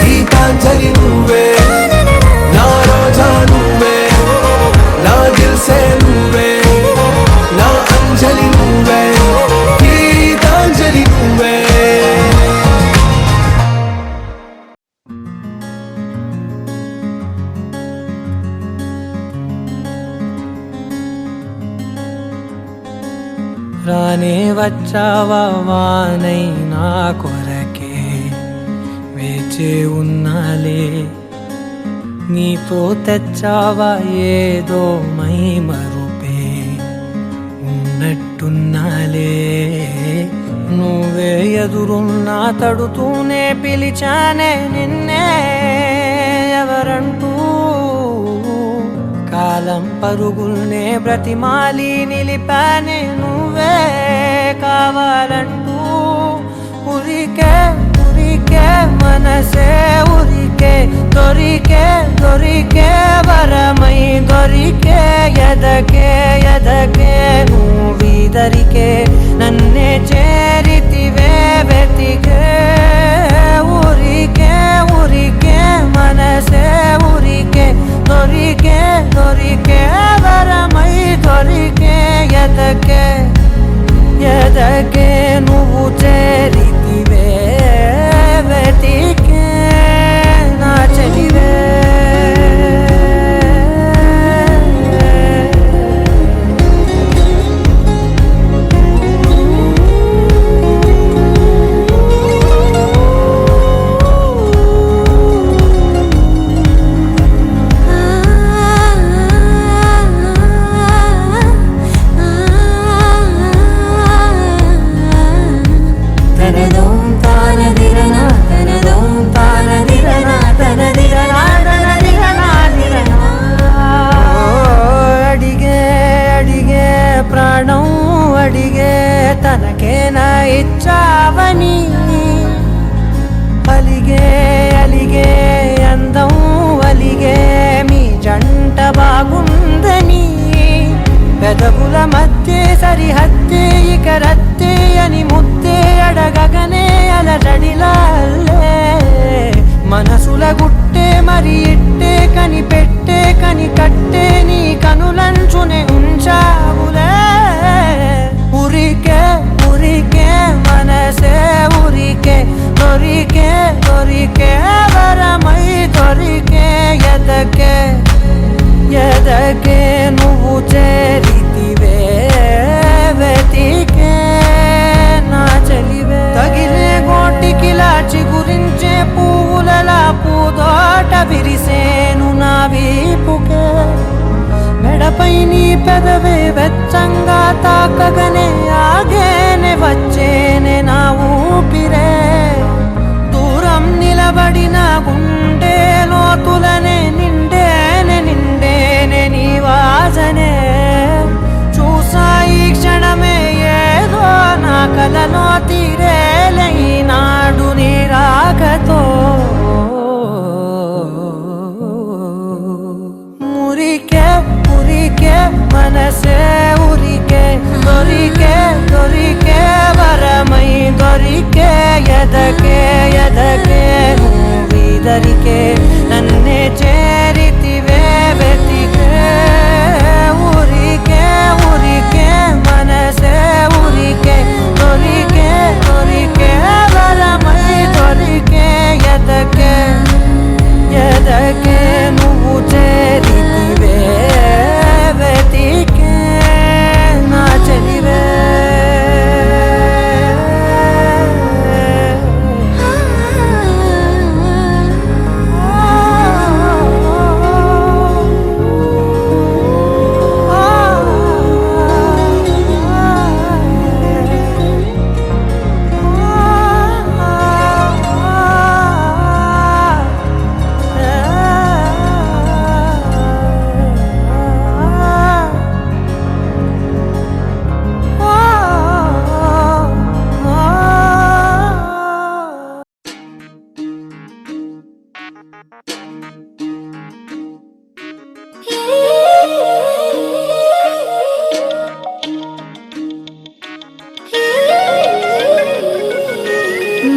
गीतांजलि नुवे ना रोजा नुवे ना दिल से नुवे ना अंजलि नुवे गीतांजलि नुवे రానే వచ్చావా వానై నా కొరకే వేచే ఉన్నాలే నీతో తెచ్చావా ఏదో మై మరుపే ఉన్నట్టున్నాలే నువ్వే ఎదురున్నా తడుతూనే పిలిచానే నిన్నే ఎవరంటూ కాలం పరుగుల్నే బ్రతిమాలి నిలిపానే నువ్వే కావాలంటూ ఉరికే ఉరికే మనసే ఉరికే దొరికే దొరికే వరమై దొరికే ఎదకే ఎదకే నువ్విదరికే నన్నే చేరితివే వెతికే ఉరికే ఉరికే మనసే ఉరికే దొరికే దొరికే వరమై దొరికే ఎదకే ఎదకే నువ్వు చేరితివే వెతికే నా చెలివే తనకేనా ఇచ్చావని అలిగే అలిగే అందం అలిగే మీ జంట బాగుందని పెదవుల మధ్య సరిహద్దే ఇక రత్తే అని ముద్దే అడగగనే అలజడిలాల్లే మనసుల గుట్టే మరి ఇట్టే కని పెట్టే కని కట్టే నీ కనులంచునే ఉంచావులే ఉరికే ఉరికే మనసే ఉరికే దొరికే దొరికే వరమై దొరికే ఎదకే ఎదకే నువ్వు చేరితివే వెతికే నా చెలివే తగిలే గోటికిలా చిగురించే పువ్వులలా పూదోట విరిసేను నా వీపుకే తీరేలైనాడు నీ రాకతో మురికే మురికే మనసే ఉరికే దొరికే దొరికే వరమై దొరికే ఎదకే ఎదకే నువ్విదరికే నన్నే చేరితివే వెతికే ఊరికే ఊరికే మనసే ఊరికే దొరికే దొరికే వరమై దొరికే ఎదకే ఎదకే నువ్వు చేరితివే వెతికే నా చెలివే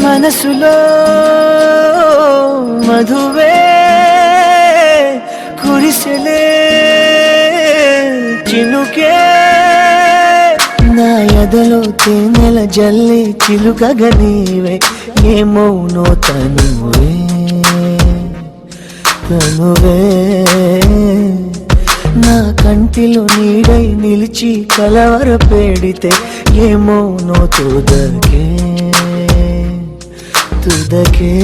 మనసులో మధువే కురిసెలే చినుకే నా ఎదలో తేనెల జల్లి చిలుకగా నీవే ఏమౌనో తనువే తనువే నా కంటిలో నీడై నిలిచి కలవర పెడితే ఏమౌనో తుదకే తుదకే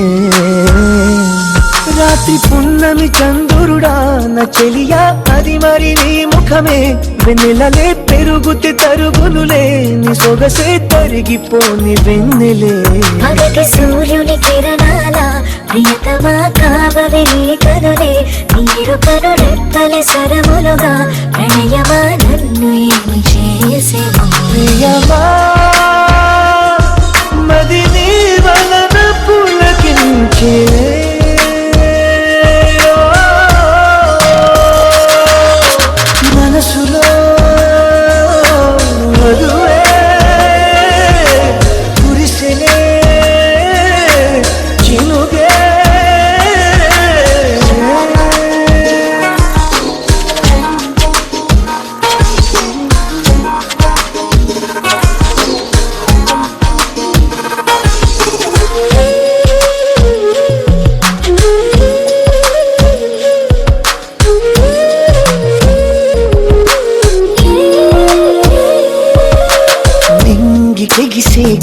రాత్రి పున్నమి చంద్రుడా నా చెలియా అది మరి నీ ముఖమే వెన్నెలలే పెరుగుతే తరుగునులే నీ సొగసే తరిగిపోని వెన్నెలే పగటి సూర్యుని కిరణాల ప్రియతమా కావవే నీ కనులే నీరు కను రెప్పలే సరములుగా ప్రణయమా నన్ను ఏమి చేసేమో ప్రియమా మది నీ వలన పులకించే మనసులో మధువే కురిసెలే చినుకే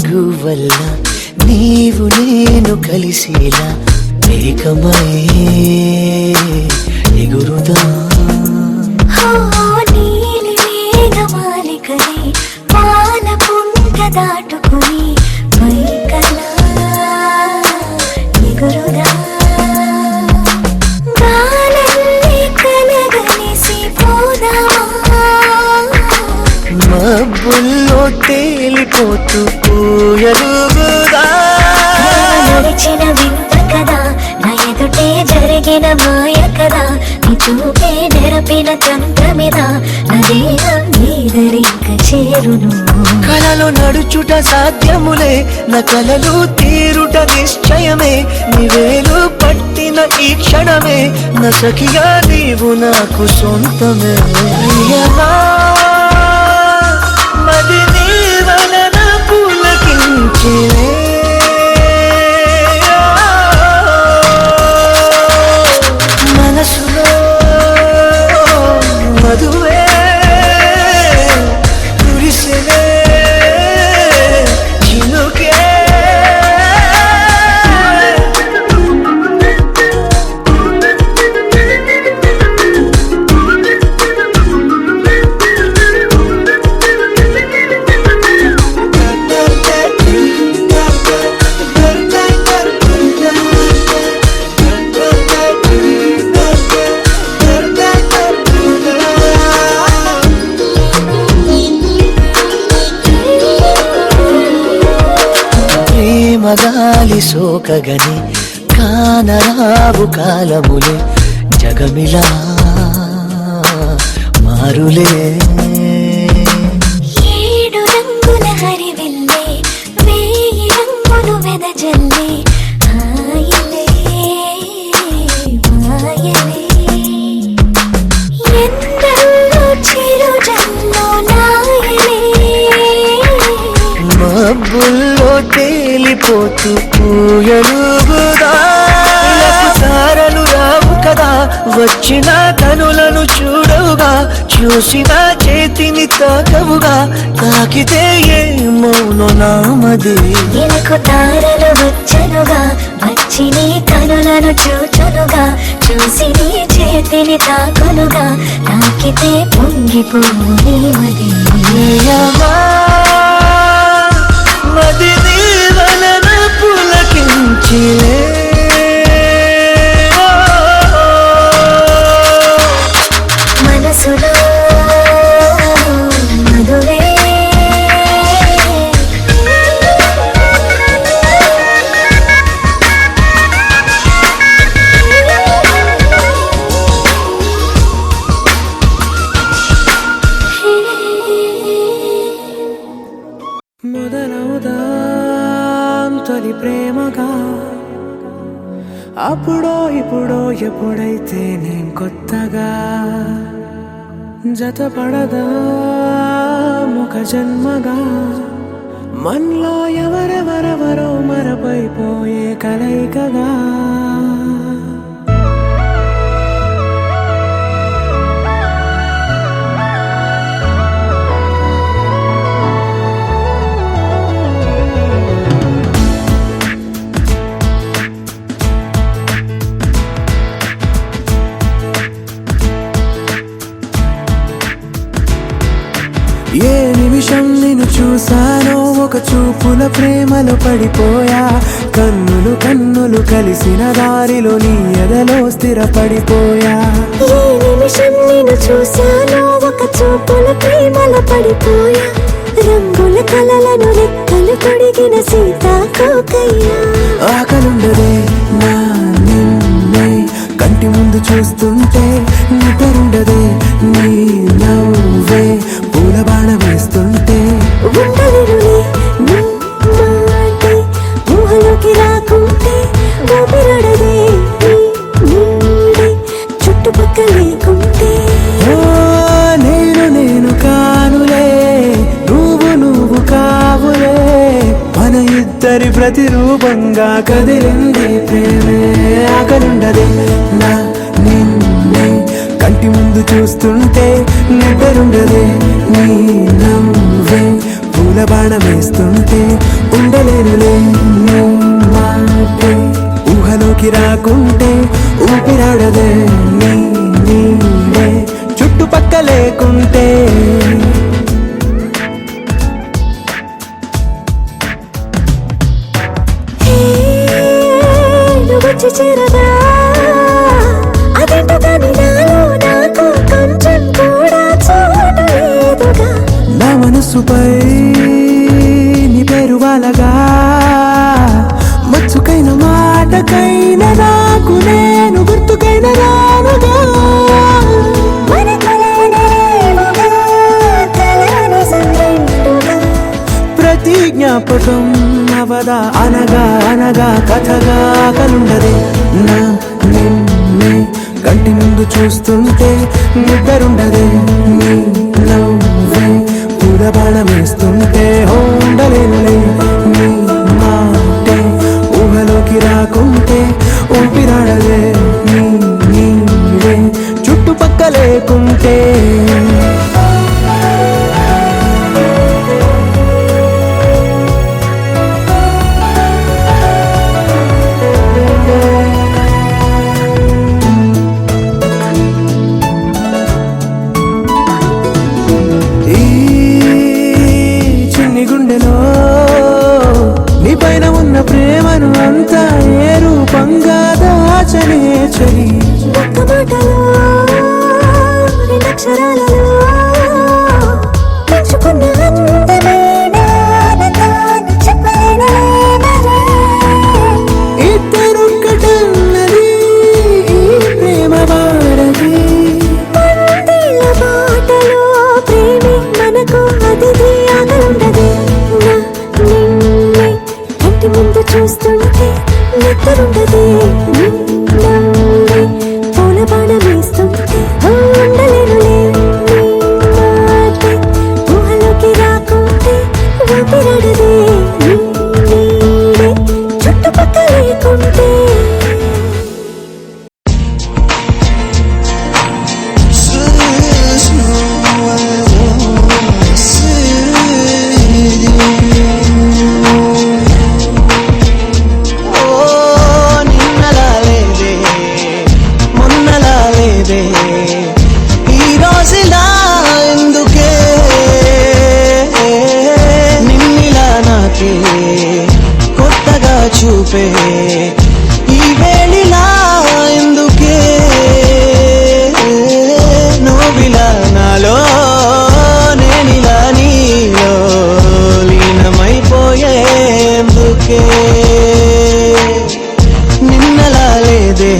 గువ్వల్ల నీవు నేను కలిసేలా ఏకమై ఎగురుదా నీలి మేఘమాలికని పాల పుంట దాటుకుని పైకలా ఎగురుదా గాలల్లి కలగలిసి పోదామా మబ్బుల్లో తేలిపోతూ పూయలుగుదా నడిచిన వింత కదా నా ఎదుటే జరిగిన మాయ కదా నీ చూపే నెరపిన తంత్రమిదా నా దేహం నీదరింక చేరును కలలో నడుచుట సాధ్యములే నా కలలు తీరుట నిశ్చయమే నీవేలు పట్టిన ఈ క్షణమే నా సఖిగా నీవు నాకు సొంతమే ప్రియమా మది నీ వలన పులకించే మనసులో మధువే కురిసెలే చినుకే ప్రేమ గాలి సోకగని కానరావు కాలములే జగమిలా మారులే. ఏడు రంగుల హరివిల్లే వేయి రంగులు వెదజల్లే హాయిలే మాయలే. ఎందరో చిరుజల్లో నాయలే. మబ్బుల్లో తేలిపోతూ పూయలుగుదా తారలు రావు కదా వచ్చిన కనులను చూడవుగా చూసిన చేతిని తాకవుగా తాకితే ఏమౌనో నామది. ఇలకు తారలు వచ్చనుగా వచ్చి నీ కనులను చూచునుగా చూసి నీ చేతిని తాకునుగా తాకితే పొంగిపోవు నీ మది. మది నీ వలన పులకించిలే. మనసులో మధువే మొదలవుదాం తొలి ప్రేమగా అప్పుడో ఇప్పుడో ఎప్పుడైతే నేను కొత్తగా జతపడదా ముఖ జన్మగా మనలో ఎవరెవరెవరో మరపైపోయే కలయికగా. ఏ నిమిషం నిన్ను చూసానో ఒక చూపుల ప్రేమలో పడిపోయా. కన్నులు కన్నులు కలిసిన దారిలో నీ ఎదలో స్థిరపడిపోయా. ఏ నిమిషం నిన్ను చూశానో ఒక చూపుల ప్రేమలో పడిపోయా. రంగుల కలలను రెక్కలు తొడిగిన సీతాకోకయ్యా. ఆకలుండదే నా నిన్నే కంటి ముందు చూస్తుంటే నిద్రుండదే నీ నవ్వే పూల బాణ వేస్తుంటే. ఉండలేనులే నీ మాటే ఊహలోకి రాకుంటే ఊపిరాడదే నీ నీడే చుట్టుపక్కల లేకుంటే. ఓ నేను నేను కానులే నువ్వు కావులే మన ఇద్దరి ప్రతిరూపంగా కదిలింది ప్రేమే. ఆకలుండదే నా నిన్నే కంటి ముందు చూస్తుంటే నిద్రుండదే నీ నవ్వే పూల బాణ వేస్తుంటే. ఉండలేనులే నీ మాటే ఊహలోకి రాకుంటే ఊపిరాడదే నీ నీడే చుట్టుపక్క లేకుంటే. వచ్చి చేరదా అదేంటో కానీ నాలో నాకు కొంచెం కూడా చోటు లేదుగా. నా మనసుపై నీ పేరు వాలగా మచ్చుకైన మాటకైన నాకు నేను గుర్తుకైన రానుగా. మన కలనేమోగా కలని సంగంటుగా. ప్రతి జ్ఞాపకం అవదా అనగా అనగా కథగా. కలుండదే నా నిన్నే కంటి ముందు చూస్తుంటే నిద్రుండదే నీ నవ్వే పూల బాణ వేస్తుంటే. ఉండలేనులే నీ మాటే ఊహలోకి రాకుంటే ఊపిరాడదే నీ నీడే చుట్టుపక్క లేకుంటే. ఈ చిన్ని గుండెలో నీ పైన ఉన్న ప్రేమను అంతా ఏ రూపంగా దాచనే చలి. ఒక్క మాటలో రెండక్షరాల చూపే ఈ వేళిలా ఎందుకే నువ్విలా నాలో నేనిలా నీలో లీనమైపోయేందుకే నిన్నలా లేదే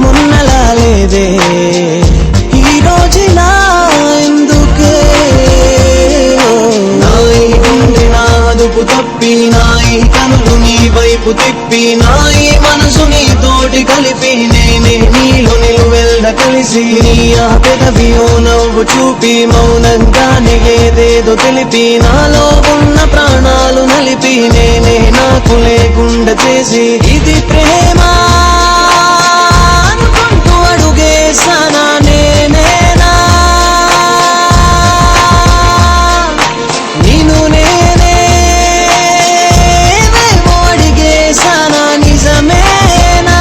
మొన్నలా లేదే ఈ రోజులా ఎందుకే నాయి గుండె నా అదుపు తప్పి నాయి కనులు నీ వైపు తిప్పి నాయి మనసు నీ తోటి కలిపి నేనే నీలో నిలువెల్డ కలిసి నీ ఆ పెదవి ఓ నవ్వు చూపి మౌనంగానే ఏదేదో తెలిపి నాలో ఉన్న ప్రాణాలు నలిపి నేనే నాకు లేకుండా చేసి ఇది ప్రేమ అనుకుంటూ అడుగేసానా నేనేనా నేను నేనే అడిగేసానా నిజమేనా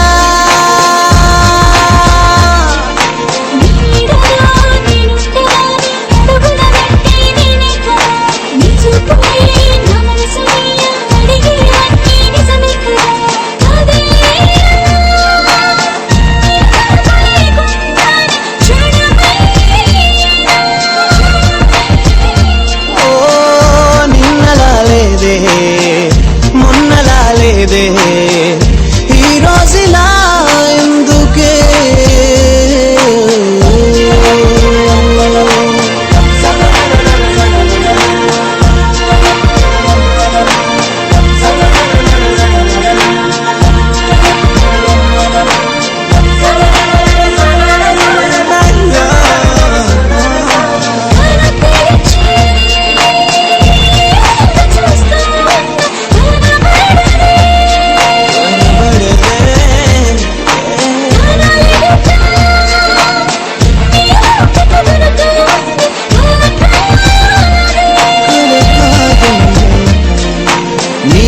మొన్నలా లేదే ఈ రోజులా ఎందుకే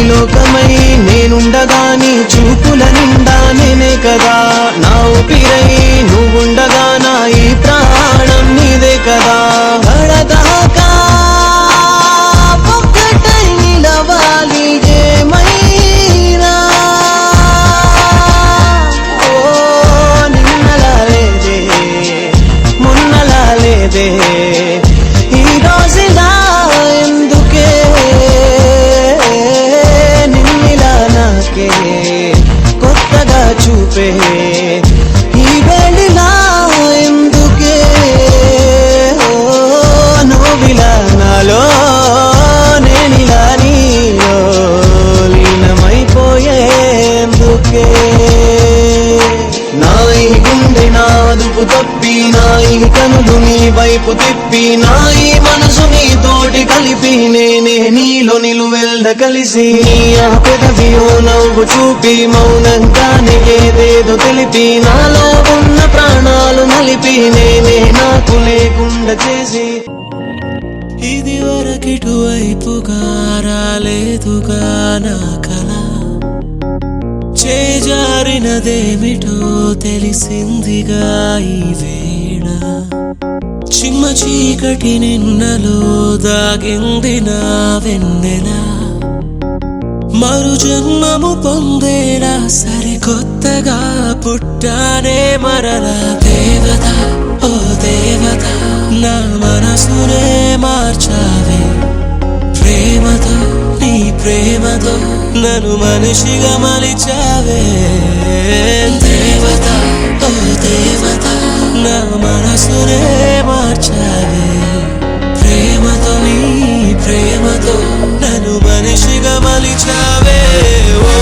లోకమై నేనుండగా నీ చూపుల నిండా నేనే కదా నా ఊపిరై నువ్వుండగా నా ఈ ప్రాణం నీదే కదా గడదాకా ఒక్కటై నిలవాలి ఏమైనా ఓ నిన్నలా లేదే మొన్నలా లేదే ఈ రోజులా ఎందుకే కొత్తగా చూపే ఈ వేళిలా ఎందుకే నువ్విలా నాలో నేనిలా నీలో లీనమైపోయేందుకే నాయి గుండె నా అదుపు తప్పి నాయి కనులు నీ వైపు తిప్పి నాయి మనసు నీ తోటి కలిపి నేనే నీలో నిలువెల్డ కలిసి నీ ఆ పెదవి ఓ నవ్వు చూపి మౌనంగానే ఏదేదో తెలిపి నాలో ఉన్న ప్రాణాలు నలిపి నేనే నాకు లేకుండా చేసి ఇది వరకిటువైపుగా రాలేదుగా నా కల చేజారినదేమిటో తెలిసిందిగా ఈ వేళ చిమ్మ చీకటి నిన్నలో దాగింది నా వెన్నెల మరు జన్మము పొందేలా సరికొత్తగా పుట్టానే మరలా దేవత ఓ దేవత నా మనసునే మార్చావే ప్రేమతో నీ ప్రేమతో నన్ను మనిషిగా మలిచావే దేవత ఓ దేవత నా మనసునే మార్చావే ప్రేమతో నీ ప్రేమతో నన్ను మనిషిగా మలిచావే ఓ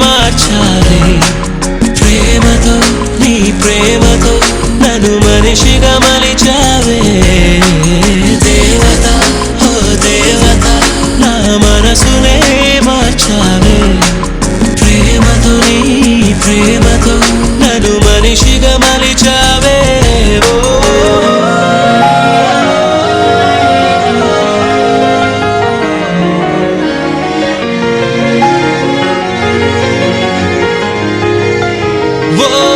మార్చావే ప్రేమతో నీ ప్రేమతో నన్ను మనిషిగా మలిచావే దేవత ఓ దేవత నా మనసునే మార్చావే ప్రేమతో నీ ప్రేమతో నన్ను మనిషిగా మలిచావే ఓ Whoa